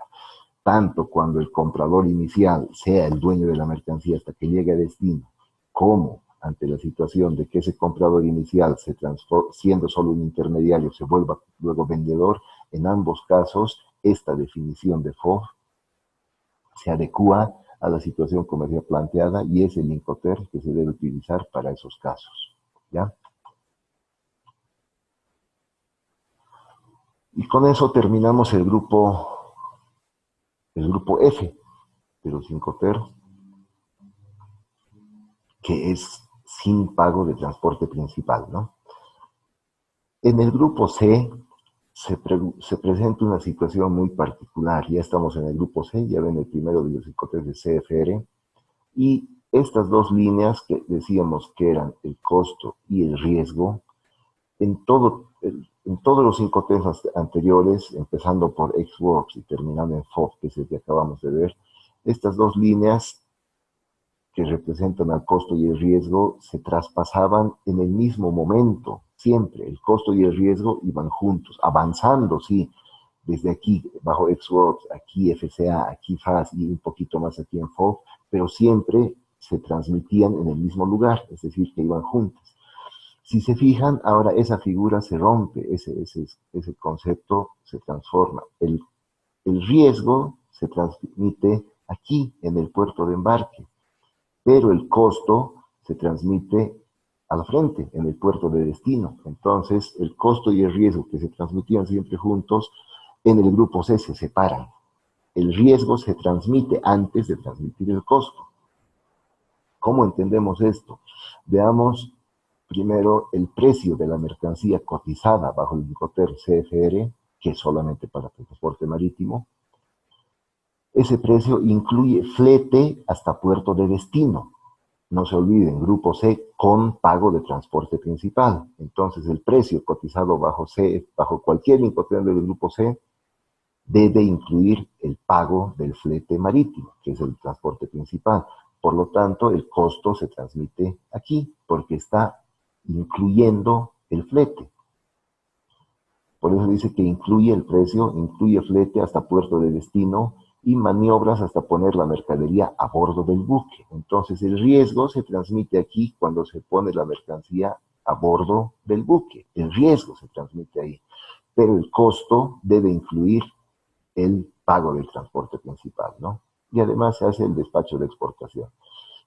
Tanto cuando el comprador inicial sea el dueño de la mercancía hasta que llegue a destino, como ante la situación de que ese comprador inicial, siendo solo un intermediario, se vuelva luego vendedor, en ambos casos, esta definición de FOB se adecua a la situación comercial planteada y es el Incoterm que se debe utilizar para esos casos. ¿Ya? Y con eso terminamos el grupo F de los Incoterm, que es sin pago de transporte principal, ¿no? En el grupo C se presenta una situación muy particular. Ya estamos en el grupo C, ya ven el primero de los psicotest de CFR, y estas dos líneas que decíamos que eran el costo y el riesgo, en todos los psicotest anteriores, empezando por XWorks y terminando en FOB, que es el que acabamos de ver, estas dos líneas que representan al costo y el riesgo se traspasaban en el mismo momento, siempre. El costo y el riesgo iban juntos, avanzando, sí, desde aquí bajo XWorks, aquí FCA, aquí FAS y un poquito más aquí en FOB, pero siempre se transmitían en el mismo lugar, es decir, que iban juntas. Si se fijan, ahora esa figura se rompe, ese concepto se transforma. El riesgo se transmite aquí, en el puerto de embarque, pero el costo se transmite al frente, en el puerto de destino. Entonces, el costo y el riesgo que se transmitían siempre juntos, en el grupo C se separan. El riesgo se transmite antes de transmitir el costo. ¿Cómo entendemos esto? Veamos primero el precio de la mercancía cotizada bajo el Incoterm CFR, que es solamente para transporte marítimo. Ese precio incluye flete hasta puerto de destino. No se olviden, grupo C con pago de transporte principal. Entonces, el precio cotizado bajo C, bajo cualquier Incoterm del grupo C, debe incluir el pago del flete marítimo, que es el transporte principal. Por lo tanto, el costo se transmite aquí, porque está incluyendo el flete. Por eso dice que incluye el precio, incluye flete hasta puerto de destino y maniobras hasta poner la mercadería a bordo del buque. Entonces, el riesgo se transmite aquí cuando se pone la mercancía a bordo del buque. El riesgo se transmite ahí, pero el costo debe incluir el pago del transporte principal, ¿no? Y además se hace el despacho de exportación.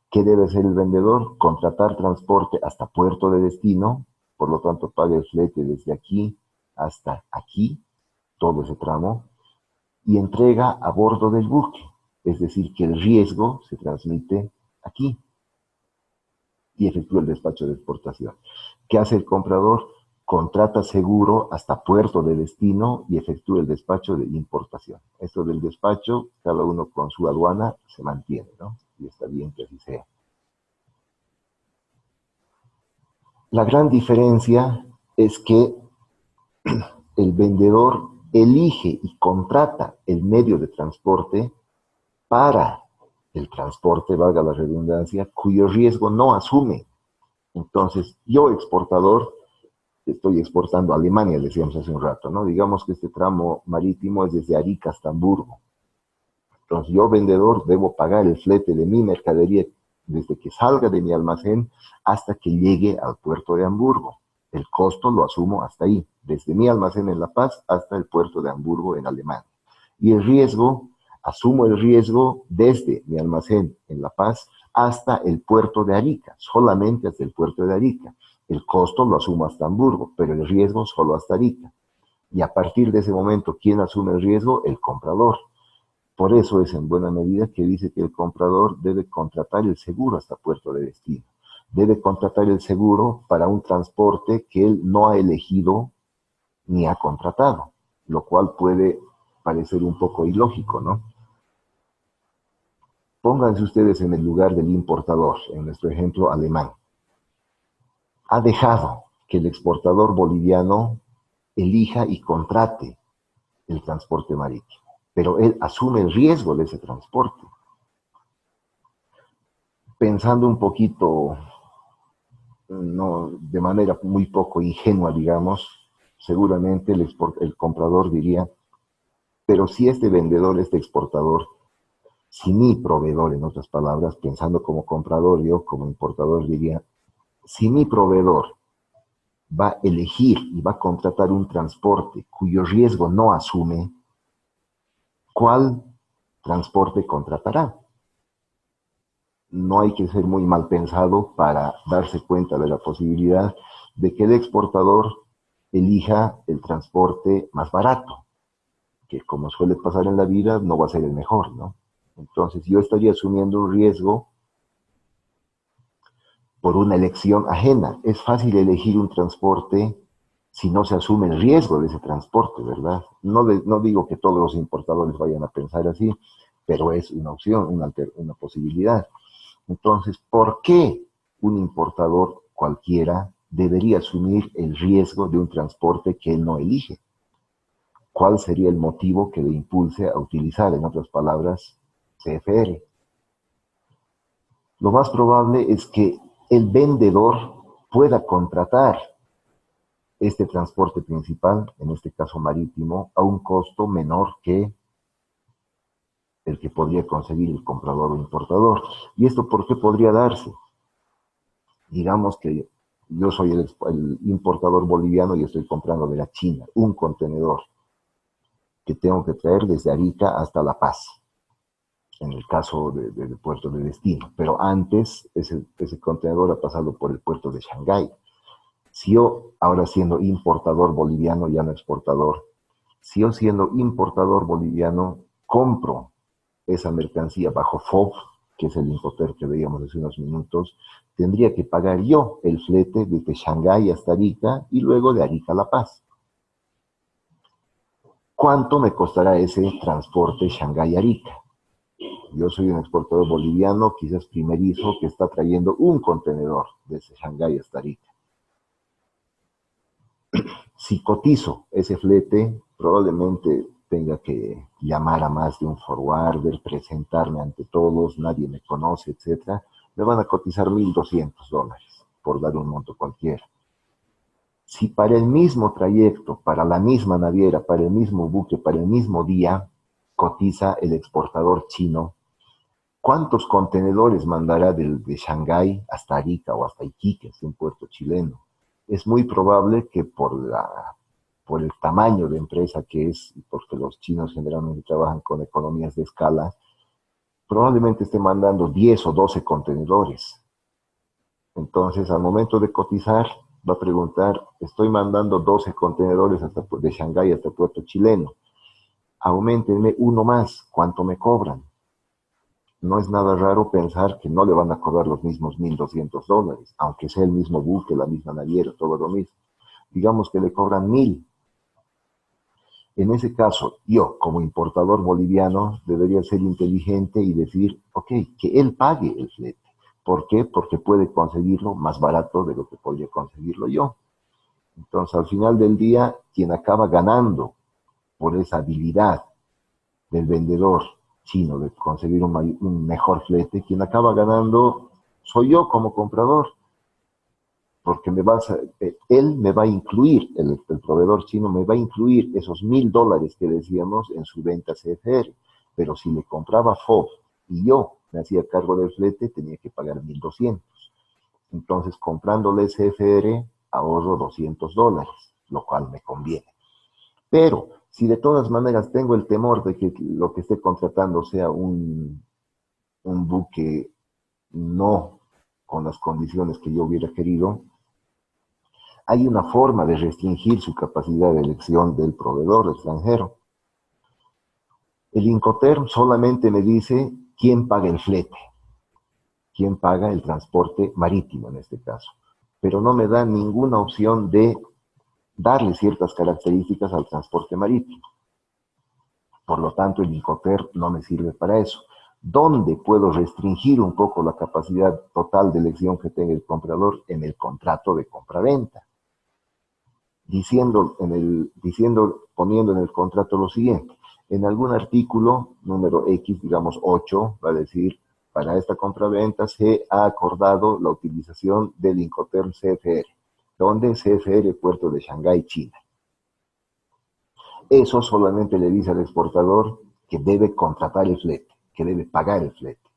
¿Qué debe hacer el vendedor? Contratar transporte hasta puerto de destino, por lo tanto paga el flete desde aquí hasta aquí, todo ese tramo, y entrega a bordo del buque. Es decir, que el riesgo se transmite aquí y efectúa el despacho de exportación. ¿Qué hace el comprador? Contrata seguro hasta puerto de destino y efectúa el despacho de importación. Esto del despacho, cada uno con su aduana se mantiene, ¿no? Y está bien que así sea. La gran diferencia es que el vendedor elige y contrata el medio de transporte para el transporte, valga la redundancia, cuyo riesgo no asume. Entonces, yo exportador, estoy exportando a Alemania, decíamos hace un rato, ¿no? Digamos que este tramo marítimo es desde Arica hasta Hamburgo. Entonces, yo vendedor debo pagar el flete de mi mercadería desde que salga de mi almacén hasta que llegue al puerto de Hamburgo. El costo lo asumo hasta ahí, desde mi almacén en La Paz hasta el puerto de Hamburgo en Alemania. Y el riesgo, asumo el riesgo desde mi almacén en La Paz hasta el puerto de Arica, solamente hasta el puerto de Arica. El costo lo asumo hasta Hamburgo, pero el riesgo solo hasta Arica. Y a partir de ese momento, ¿quién asume el riesgo? El comprador. Por eso es en buena medida que dice que el comprador debe contratar el seguro hasta puerto de destino. Debe contratar el seguro para un transporte que él no ha elegido ni ha contratado, lo cual puede parecer un poco ilógico, ¿no? Pónganse ustedes en el lugar del importador, en nuestro ejemplo alemán. Ha dejado que el exportador boliviano elija y contrate el transporte marítimo, pero él asume el riesgo de ese transporte. Pensando un poquito, no, de manera muy poco ingenua, digamos, seguramente el comprador diría, pero si este vendedor, este exportador, si mi proveedor, en otras palabras, pensando como comprador, yo como importador diría, si mi proveedor va a elegir y va a contratar un transporte cuyo riesgo no asume, ¿cuál transporte contratará? No hay que ser muy mal pensado para darse cuenta de la posibilidad de que el exportador elija el transporte más barato, que como suele pasar en la vida, no va a ser el mejor, ¿no? Entonces yo estaría asumiendo un riesgo por una elección ajena. Es fácil elegir un transporte si no se asume el riesgo de ese transporte, ¿verdad? No digo que todos los importadores vayan a pensar así, pero es una opción, una posibilidad. Entonces, ¿por qué un importador cualquiera debería asumir el riesgo de un transporte que él no elige? ¿Cuál sería el motivo que le impulse a utilizar, en otras palabras, CFR? Lo más probable es que el vendedor pueda contratar este transporte principal, en este caso marítimo, a un costo menor que el que podría conseguir el comprador o importador. ¿Y esto por qué podría darse? Digamos que yo soy el importador boliviano y estoy comprando de la China un contenedor que tengo que traer desde Arica hasta La Paz, en el caso del puerto de destino. Pero antes ese contenedor ha pasado por el puerto de Shanghái. Si yo, ahora siendo importador boliviano, ya no exportador, si yo siendo importador boliviano compro esa mercancía bajo FOB, que es el Incoterm que veíamos hace unos minutos, tendría que pagar yo el flete desde Shanghái hasta Arica y luego de Arica a La Paz. ¿Cuánto me costará ese transporte Shanghái-Arica? Yo soy un exportador boliviano, quizás primerizo, que está trayendo un contenedor desde Shanghái hasta Arica. Si cotizo ese flete, probablemente tenga que llamar a más de un forwarder, presentarme ante todos, nadie me conoce, etc. Me van a cotizar $1,200, por dar un monto cualquiera. Si para el mismo trayecto, para la misma naviera, para el mismo buque, para el mismo día, cotiza el exportador chino, ¿cuántos contenedores mandará de Shanghái hasta Arica o hasta Iquique, un puerto chileno? Es muy probable que por el tamaño de empresa que es, y porque los chinos generalmente trabajan con economías de escala, probablemente esté mandando 10 o 12 contenedores. Entonces, al momento de cotizar, va a preguntar, estoy mandando 12 contenedores de Shanghái hasta el puerto chileno. Auméntenme uno más, ¿cuánto me cobran? No es nada raro pensar que no le van a cobrar los mismos $1,200, aunque sea el mismo buque, la misma naviera, todo lo mismo. Digamos que le cobran 1,000. En ese caso, yo, como importador boliviano, debería ser inteligente y decir, ok, que él pague el flete. ¿Por qué? Porque puede conseguirlo más barato de lo que podría conseguirlo yo. Entonces, al final del día, quien acaba ganando por esa habilidad del vendedor chino de conseguir un mejor flete, quien acaba ganando soy yo como comprador, porque él me va a incluir, el proveedor chino me va a incluir esos $1,000 que decíamos en su venta CFR, pero si le compraba FOB y yo me hacía cargo del flete, tenía que pagar 1,200. Entonces, comprándole CFR, ahorro $200, lo cual me conviene. Pero, si de todas maneras tengo el temor de que lo que esté contratando sea un buque no con las condiciones que yo hubiera querido, hay una forma de restringir su capacidad de elección del proveedor extranjero. El Incoterm solamente me dice quién paga el flete, quién paga el transporte marítimo en este caso, pero no me da ninguna opción de darle ciertas características al transporte marítimo. Por lo tanto, el Incoterm no me sirve para eso. ¿Dónde puedo restringir un poco la capacidad total de elección que tenga el comprador? En el contrato de compra-venta. Poniendo en el contrato lo siguiente. En algún artículo, número X, digamos 8, va a decir, para esta compraventa se ha acordado la utilización del Incoterm CFR, donde CFR Puerto de Shanghái, China. Eso solamente le dice al exportador que debe contratar el flete, que debe pagar el flete.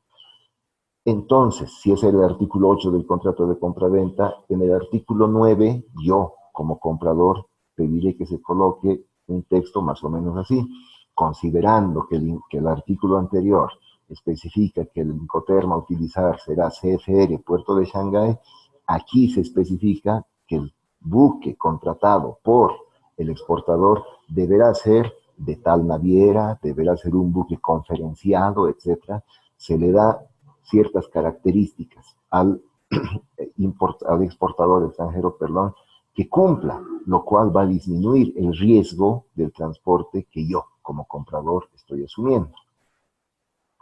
Entonces, si ese es el artículo 8 del contrato de compraventa, en el artículo 9, yo, como comprador, pediré que se coloque un texto más o menos así, considerando que el artículo anterior especifica que el Incoterm a utilizar será CFR Puerto de Shanghái, aquí se especifica que el buque contratado por el exportador deberá ser de tal naviera, deberá ser un buque conferenciado, etc. Se le da ciertas características al al exportador extranjero, perdón, que cumpla, lo cual va a disminuir el riesgo del transporte que yo, como comprador, estoy asumiendo.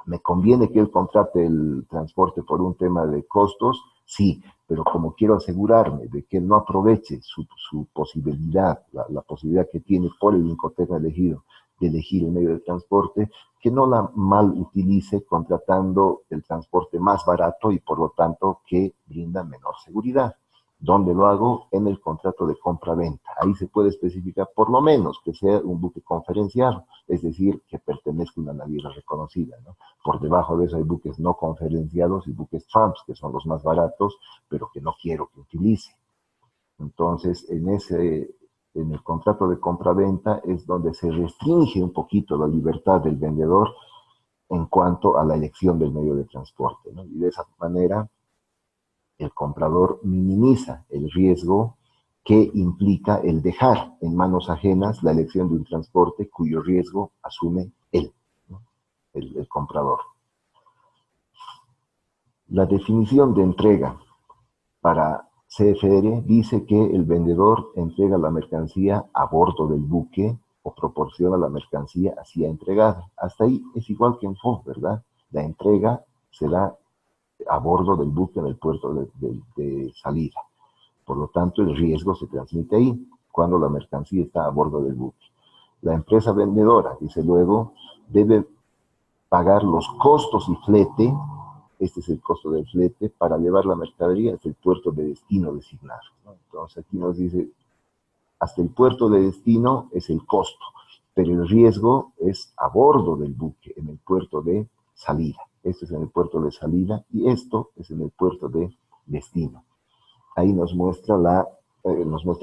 ¿Me conviene que él contrate el transporte por un tema de costos? Sí, pero como quiero asegurarme de que él no aproveche su posibilidad, la posibilidad que tiene por el Incoterm elegido de elegir el medio de transporte, que no la mal utilice contratando el transporte más barato y por lo tanto que brinda menor seguridad. ¿Dónde lo hago? En el contrato de compra-venta. Ahí se puede especificar por lo menos que sea un buque conferenciado, es decir, que pertenezca a una naviera reconocida, ¿no? Por debajo de eso hay buques no conferenciados y buques Trumps, que son los más baratos, pero que no quiero que utilice. Entonces, en el contrato de compra-venta es donde se restringe un poquito la libertad del vendedor en cuanto a la elección del medio de transporte, ¿no? Y de esa manera el comprador minimiza el riesgo que implica el dejar en manos ajenas la elección de un transporte cuyo riesgo asume él, ¿no? El comprador. La definición de entrega para CFR dice que el vendedor entrega la mercancía a bordo del buque o proporciona la mercancía así entregada. Hasta ahí es igual que en FOB, ¿verdad? La entrega se da a bordo del buque en el puerto de salida. Por lo tanto, el riesgo se transmite ahí, cuando la mercancía está a bordo del buque. La empresa vendedora, dice luego, debe pagar los costos y flete, este es el costo del flete, para llevar la mercadería hasta el puerto de destino designado, ¿no? Entonces aquí nos dice, hasta el puerto de destino es el costo, pero el riesgo es a bordo del buque, en el puerto de salida. Esto es en el puerto de salida y esto es en el puerto de destino. Ahí nos muestra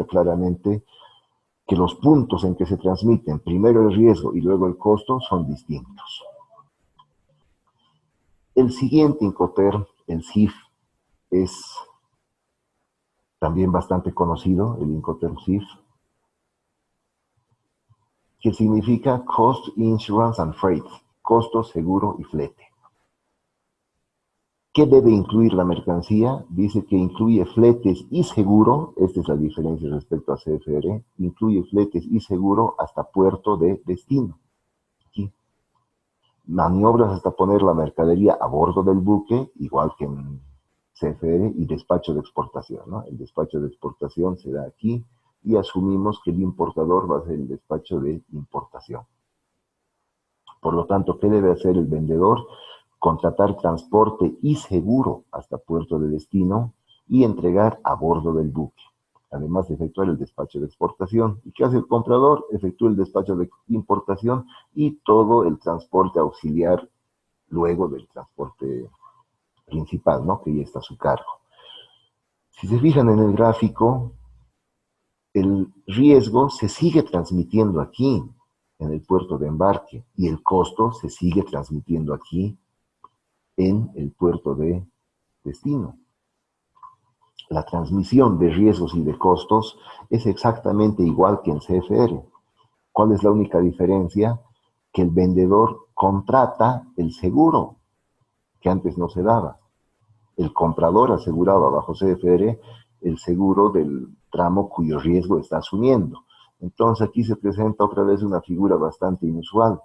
claramente que los puntos en que se transmiten primero el riesgo y luego el costo son distintos. El siguiente Incoterm, el CIF, es también bastante conocido, el Incoterm CIF, que significa Cost, Insurance and Freight, costo, seguro y flete. ¿Qué debe incluir la mercancía? Dice que incluye fletes y seguro, esta es la diferencia respecto a CFR, incluye fletes y seguro hasta puerto de destino. Aquí. Maniobras hasta poner la mercadería a bordo del buque, igual que en CFR, y despacho de exportación, ¿no? El despacho de exportación se da aquí y asumimos que el importador va a hacer el despacho de importación. Por lo tanto, ¿qué debe hacer el vendedor? Contratar transporte y seguro hasta puerto de destino y entregar a bordo del buque, además de efectuar el despacho de exportación. ¿Y qué hace el comprador? Efectúa el despacho de importación y todo el transporte auxiliar luego del transporte principal, ¿no? Que ya está a su cargo. Si se fijan en el gráfico, el riesgo se sigue transmitiendo aquí, en el puerto de embarque, y el costo se sigue transmitiendo aquí, en el puerto de destino. La transmisión de riesgos y de costos es exactamente igual que en CFR. ¿Cuál es la única diferencia? Que el vendedor contrata el seguro, que antes no se daba. El comprador aseguraba bajo CFR el seguro del tramo cuyo riesgo está asumiendo. Entonces aquí se presenta otra vez una figura bastante inusual,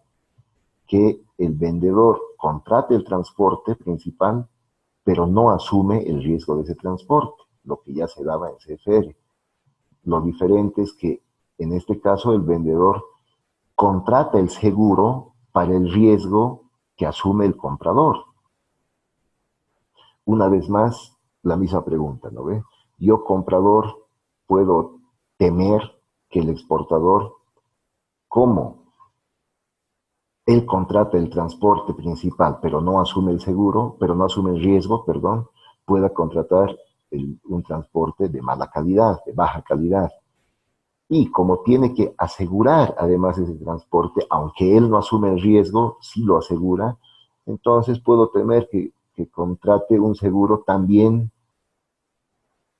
que el vendedor contrate el transporte principal, pero no asume el riesgo de ese transporte, lo que ya se daba en CFR. Lo diferente es que en este caso el vendedor contrata el seguro para el riesgo que asume el comprador. Una vez más, la misma pregunta, ¿no ve? Yo, comprador, puedo temer que el exportador, como él contrata el transporte principal, pero no asume el seguro, pero no asume el riesgo, perdón, pueda contratar un transporte de mala calidad, de baja calidad. Y como tiene que asegurar además ese transporte, aunque él no asume el riesgo, sí lo asegura, entonces puedo temer que contrate un seguro también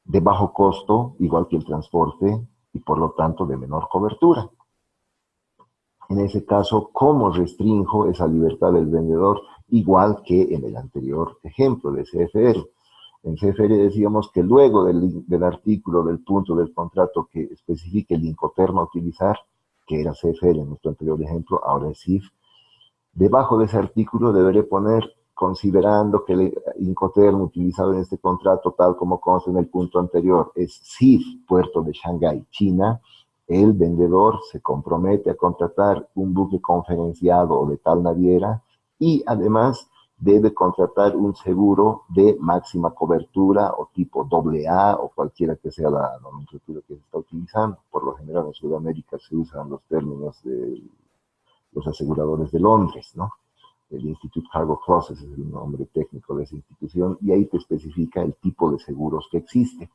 de bajo costo, igual que el transporte, y por lo tanto de menor cobertura. En ese caso, ¿cómo restrinjo esa libertad del vendedor? Igual que en el anterior ejemplo de CFR. En CFR decíamos que luego del artículo, del punto del contrato que especifique el Incoterm a utilizar, que era CFR en nuestro anterior ejemplo, ahora es CIF, debajo de ese artículo deberé poner, considerando que el Incoterm utilizado en este contrato, tal como consta en el punto anterior, es CIF, puerto de Shanghái, China, el vendedor se compromete a contratar un buque conferenciado o de tal naviera y además debe contratar un seguro de máxima cobertura o tipo AA o cualquiera que sea la nomenclatura que se está utilizando. Por lo general en Sudamérica se usan los términos de los aseguradores de Londres, ¿no? El Institute Cargo Clauses es el nombre técnico de esa institución y ahí te especifica el tipo de seguros que existe.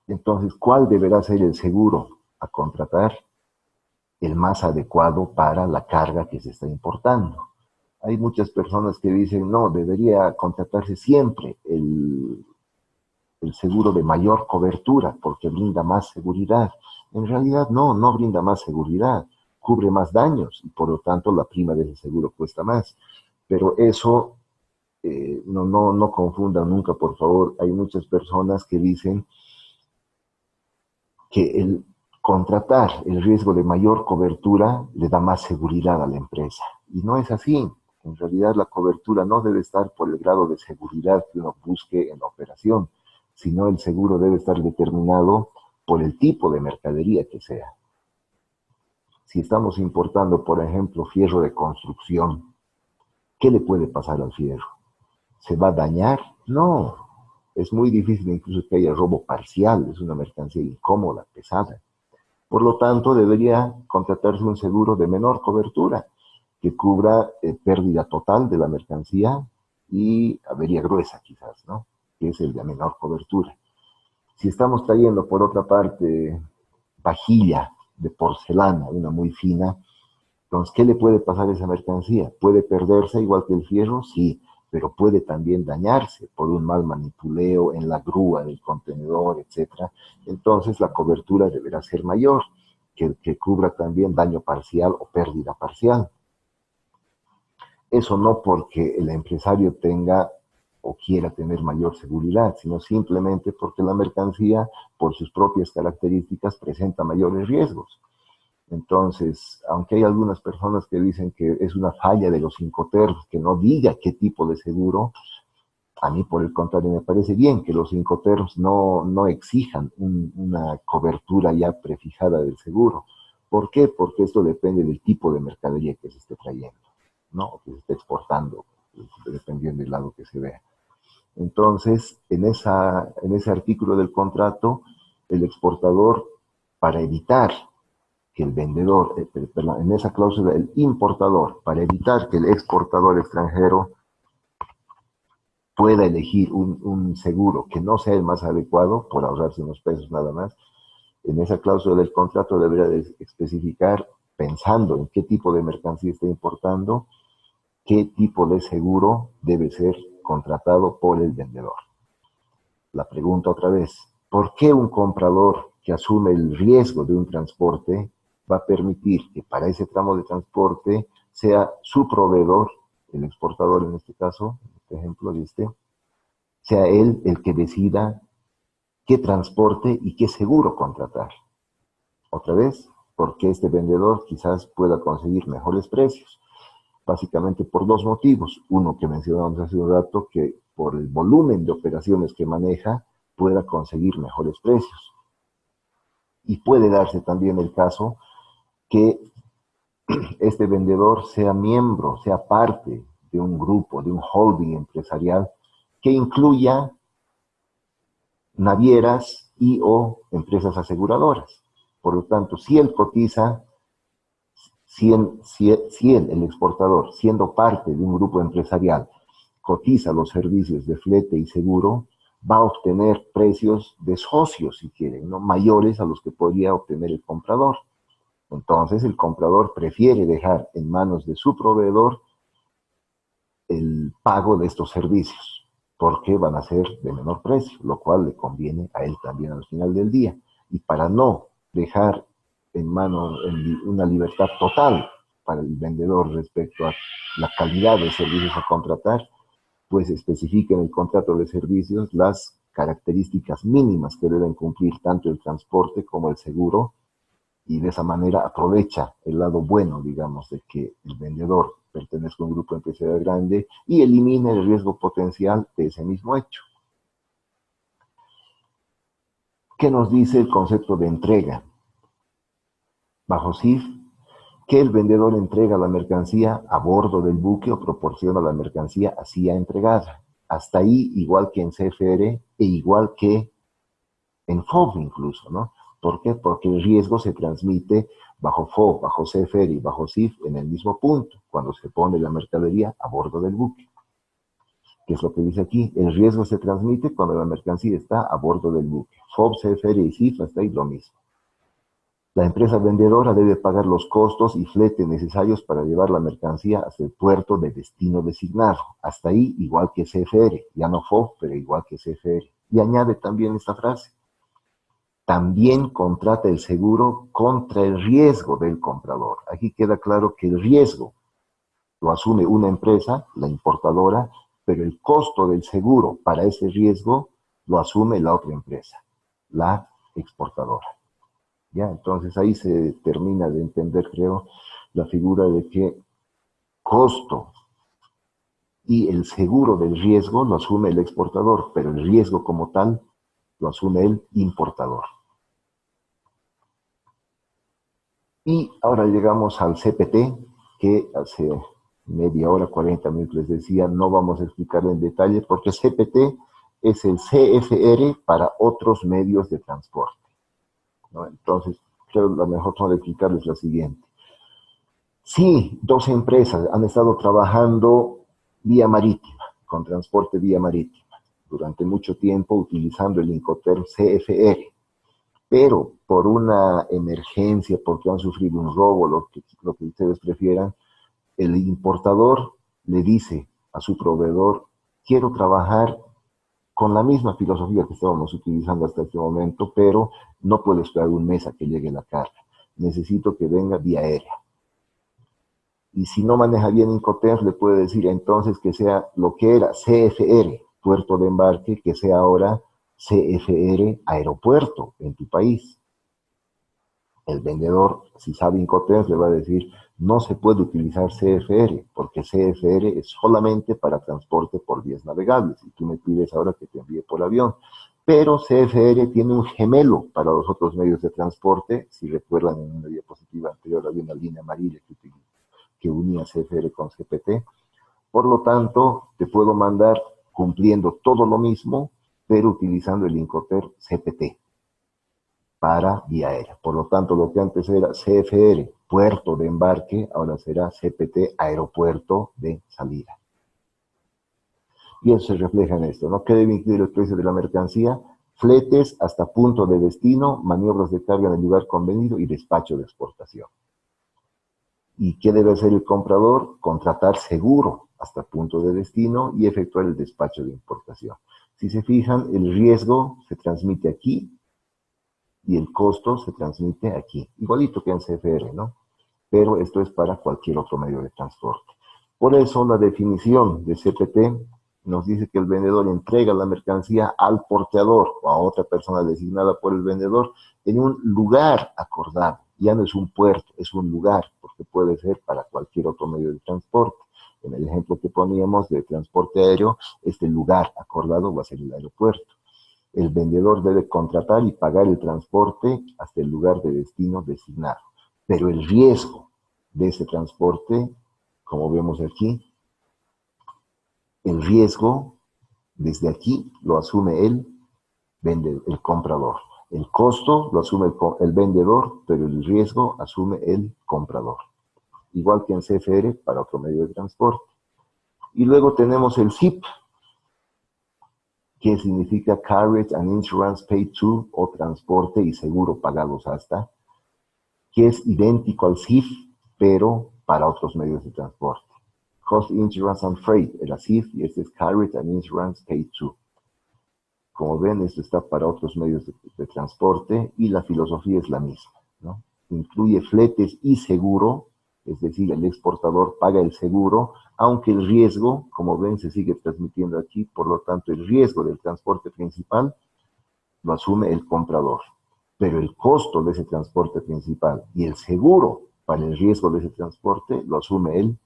Entonces, ¿cuál deberá ser el seguro a contratar? El más adecuado para la carga que se está importando. Hay muchas personas que dicen, no, debería contratarse siempre el seguro de mayor cobertura porque brinda más seguridad. En realidad no brinda más seguridad, cubre más daños y por lo tanto la prima de ese seguro cuesta más. Pero eso, no confundan nunca, por favor. Hay muchas personas que dicen que el contratar el riesgo de mayor cobertura le da más seguridad a la empresa. Y no es así. En realidad la cobertura no debe estar por el grado de seguridad que uno busque en la operación, sino el seguro debe estar determinado por el tipo de mercadería que sea. Si estamos importando, por ejemplo, fierro de construcción, ¿qué le puede pasar al fierro? ¿Se va a dañar? No. Es muy difícil incluso que haya robo parcial, es una mercancía incómoda, pesada. Por lo tanto, debería contratarse un seguro de menor cobertura, que cubra pérdida total de la mercancía y avería gruesa quizás, ¿no? Que es el de menor cobertura. Si estamos trayendo, por otra parte, vajilla de porcelana, una muy fina, entonces, ¿qué le puede pasar a esa mercancía? ¿Puede perderse igual que el fierro? Sí, pero puede también dañarse por un mal manipuleo en la grúa del contenedor, etc. Entonces, la cobertura deberá ser mayor, que cubra también daño parcial o pérdida parcial. Eso no porque el empresario tenga o quiera tener mayor seguridad, sino simplemente porque la mercancía, por sus propias características, presenta mayores riesgos. Entonces, aunque hay algunas personas que dicen que es una falla de los Incoterms que no diga qué tipo de seguro, a mí por el contrario me parece bien que los Incoterms no exijan una cobertura ya prefijada del seguro. ¿Por qué? Porque esto depende del tipo de mercadería que se esté trayendo, ¿no? O que se esté exportando, dependiendo del lado que se vea. Entonces, en ese artículo del contrato, el exportador, para evitar que el vendedor, perdón, en esa cláusula, el importador, para evitar que el exportador extranjero pueda elegir un seguro que no sea el más adecuado, por ahorrarse unos pesos nada más, en esa cláusula del contrato deberá de especificar, pensando en qué tipo de mercancía está importando, qué tipo de seguro debe ser contratado por el vendedor. La pregunta otra vez, ¿por qué un comprador que asume el riesgo de un transporte va a permitir que para ese tramo de transporte sea su proveedor, el exportador en este caso, en este ejemplo de sea él el que decida qué transporte y qué seguro contratar? Otra vez, porque este vendedor quizás pueda conseguir mejores precios, básicamente por dos motivos. Uno que mencionamos hace un rato, que por el volumen de operaciones que maneja, pueda conseguir mejores precios. Y puede darse también el caso que este vendedor sea miembro, sea parte de un grupo, de un holding empresarial que incluya navieras y o empresas aseguradoras. Por lo tanto, si él cotiza, si él, el exportador, siendo parte de un grupo empresarial, cotiza los servicios de flete y seguro, va a obtener precios de socios, si quieren, ¿no? Mayores a los que podría obtener el comprador. Entonces, el comprador prefiere dejar en manos de su proveedor el pago de estos servicios, porque van a ser de menor precio, lo cual le conviene a él también al final del día. Y para no dejar en manos una libertad total para el vendedor respecto a la calidad de servicios a contratar, pues especifica en el contrato de servicios las características mínimas que deben cumplir tanto el transporte como el seguro, y de esa manera aprovecha el lado bueno, digamos, de que el vendedor pertenezca a un grupo empresarial grande y elimina el riesgo potencial de ese mismo hecho. ¿Qué nos dice el concepto de entrega? Bajo CIF, que el vendedor entrega la mercancía a bordo del buque o proporciona la mercancía así ya entregada. Hasta ahí, igual que en CFR e igual que en FOB incluso, ¿no? ¿Por qué? Porque el riesgo se transmite bajo FOB, bajo CFR y bajo CIF en el mismo punto, cuando se pone la mercadería a bordo del buque. ¿Qué es lo que dice aquí? El riesgo se transmite cuando la mercancía está a bordo del buque. FOB, CFR y CIF, hasta ahí lo mismo. La empresa vendedora debe pagar los costos y flete necesarios para llevar la mercancía hasta el puerto de destino designado. Hasta ahí, igual que CFR. Ya no FOB, pero igual que CFR. Y añade también esta frase. También contrata el seguro contra el riesgo del comprador. Aquí queda claro que el riesgo lo asume una empresa, la importadora, pero el costo del seguro para ese riesgo lo asume la otra empresa, la exportadora. ¿Ya? Entonces ahí se termina de entender, creo, la figura de que costo y el seguro del riesgo lo asume el exportador, pero el riesgo como tal lo asume el importador. Y ahora llegamos al CPT, que hace media hora, 40 minutos les decía, no vamos a explicarlo en detalle, porque CPT es el CFR para otros medios de transporte, ¿no? Entonces, creo que la mejor forma de explicarles es la siguiente. Si dos empresas han estado trabajando vía marítima, con transporte vía marítima, durante mucho tiempo utilizando el Incoterm CFR, pero por una emergencia, porque han sufrido un robo, lo que ustedes prefieran, el importador le dice a su proveedor, quiero trabajar con la misma filosofía que estábamos utilizando hasta este momento, pero no puedo esperar un mes a que llegue la carga. Necesito que venga vía aérea. Y si no maneja bien Incoterms, le puede decir entonces que sea lo que era CFR, puerto de embarque, que sea ahora CFR, aeropuerto en tu país. El vendedor, si sabe Incoterms, le va a decir, no se puede utilizar CFR, porque CFR es solamente para transporte por vías navegables, y tú me pides ahora que te envíe por avión. Pero CFR tiene un gemelo para los otros medios de transporte. Si recuerdan, en una diapositiva anterior había una línea amarilla que unía CFR con CPT. Por lo tanto, te puedo mandar cumpliendo todo lo mismo, pero utilizando el Incoterm CPT para vía aérea. Por lo tanto, lo que antes era CFR, puerto de embarque, ahora será CPT, aeropuerto de salida. Y eso se refleja en esto, ¿no? ¿Qué debe incluir el precio de la mercancía? Fletes hasta punto de destino, maniobras de carga en el lugar convenido y despacho de exportación. ¿Y qué debe hacer el comprador? Contratar seguro hasta punto de destino y efectuar el despacho de importación. Si se fijan, el riesgo se transmite aquí y el costo se transmite aquí. Igualito que en CFR, ¿no? Pero esto es para cualquier otro medio de transporte. Por eso la definición de CPT nos dice que el vendedor entrega la mercancía al porteador o a otra persona designada por el vendedor en un lugar acordado. Ya no es un puerto, es un lugar, porque puede ser para cualquier otro medio de transporte. En el ejemplo que poníamos de transporte aéreo, este lugar acordado va a ser el aeropuerto. El vendedor debe contratar y pagar el transporte hasta el lugar de destino designado. Pero el riesgo de ese transporte, como vemos aquí, el riesgo desde aquí lo asume el comprador. El costo lo asume el vendedor, pero el riesgo asume el comprador. Igual que en CFR para otro medio de transporte. Y luego tenemos el CIP, que significa Carriage and Insurance Paid to, o transporte y seguro pagados hasta, que es idéntico al CIF, pero para otros medios de transporte. Cost Insurance and Freight era CIF y este es Carriage and Insurance Paid to. Como ven, esto está para otros medios de transporte y la filosofía es la misma, ¿no? Incluye fletes y seguro Es decir, el exportador paga el seguro, aunque el riesgo, como ven, se sigue transmitiendo aquí, por lo tanto, el riesgo del transporte principal lo asume el comprador. Pero el costo de ese transporte principal y el seguro para el riesgo de ese transporte lo asume el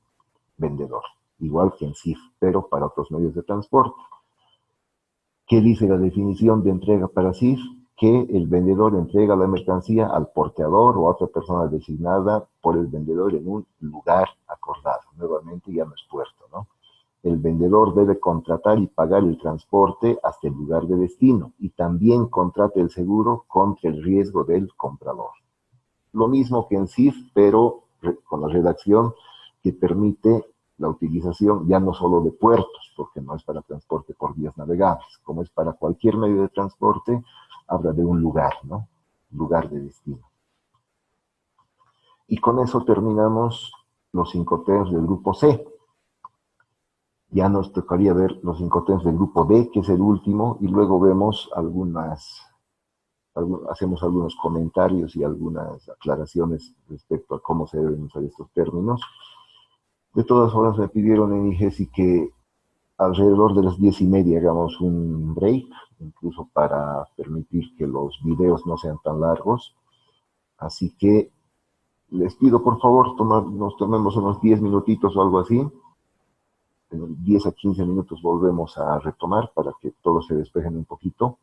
vendedor, igual que en CIF, pero para otros medios de transporte. ¿Qué dice la definición de entrega para CIF? Que el vendedor entrega la mercancía al porteador o a otra persona designada por el vendedor en un lugar acordado. Nuevamente ya no es puerto, ¿no? El vendedor debe contratar y pagar el transporte hasta el lugar de destino y también contrata el seguro contra el riesgo del comprador. Lo mismo que en CIF, pero con la redacción que permite la utilización ya no solo de puertos, porque no es para transporte por vías navegables, como es para cualquier medio de transporte, habla de un lugar, ¿no? Lugar de destino. Y con eso terminamos los Incoterms del grupo C. Ya nos tocaría ver los Incoterms del grupo D, que es el último, y luego vemos hacemos algunos comentarios y algunas aclaraciones respecto a cómo se deben usar estos términos. De todas formas, me pidieron en IGESI que alrededor de las 10:30 hagamos un break, incluso para permitir que los videos no sean tan largos. Así que les pido, por favor, nos tomemos unos 10 minutitos o algo así. En 10 a 15 minutos volvemos a retomar para que todos se despejen un poquito.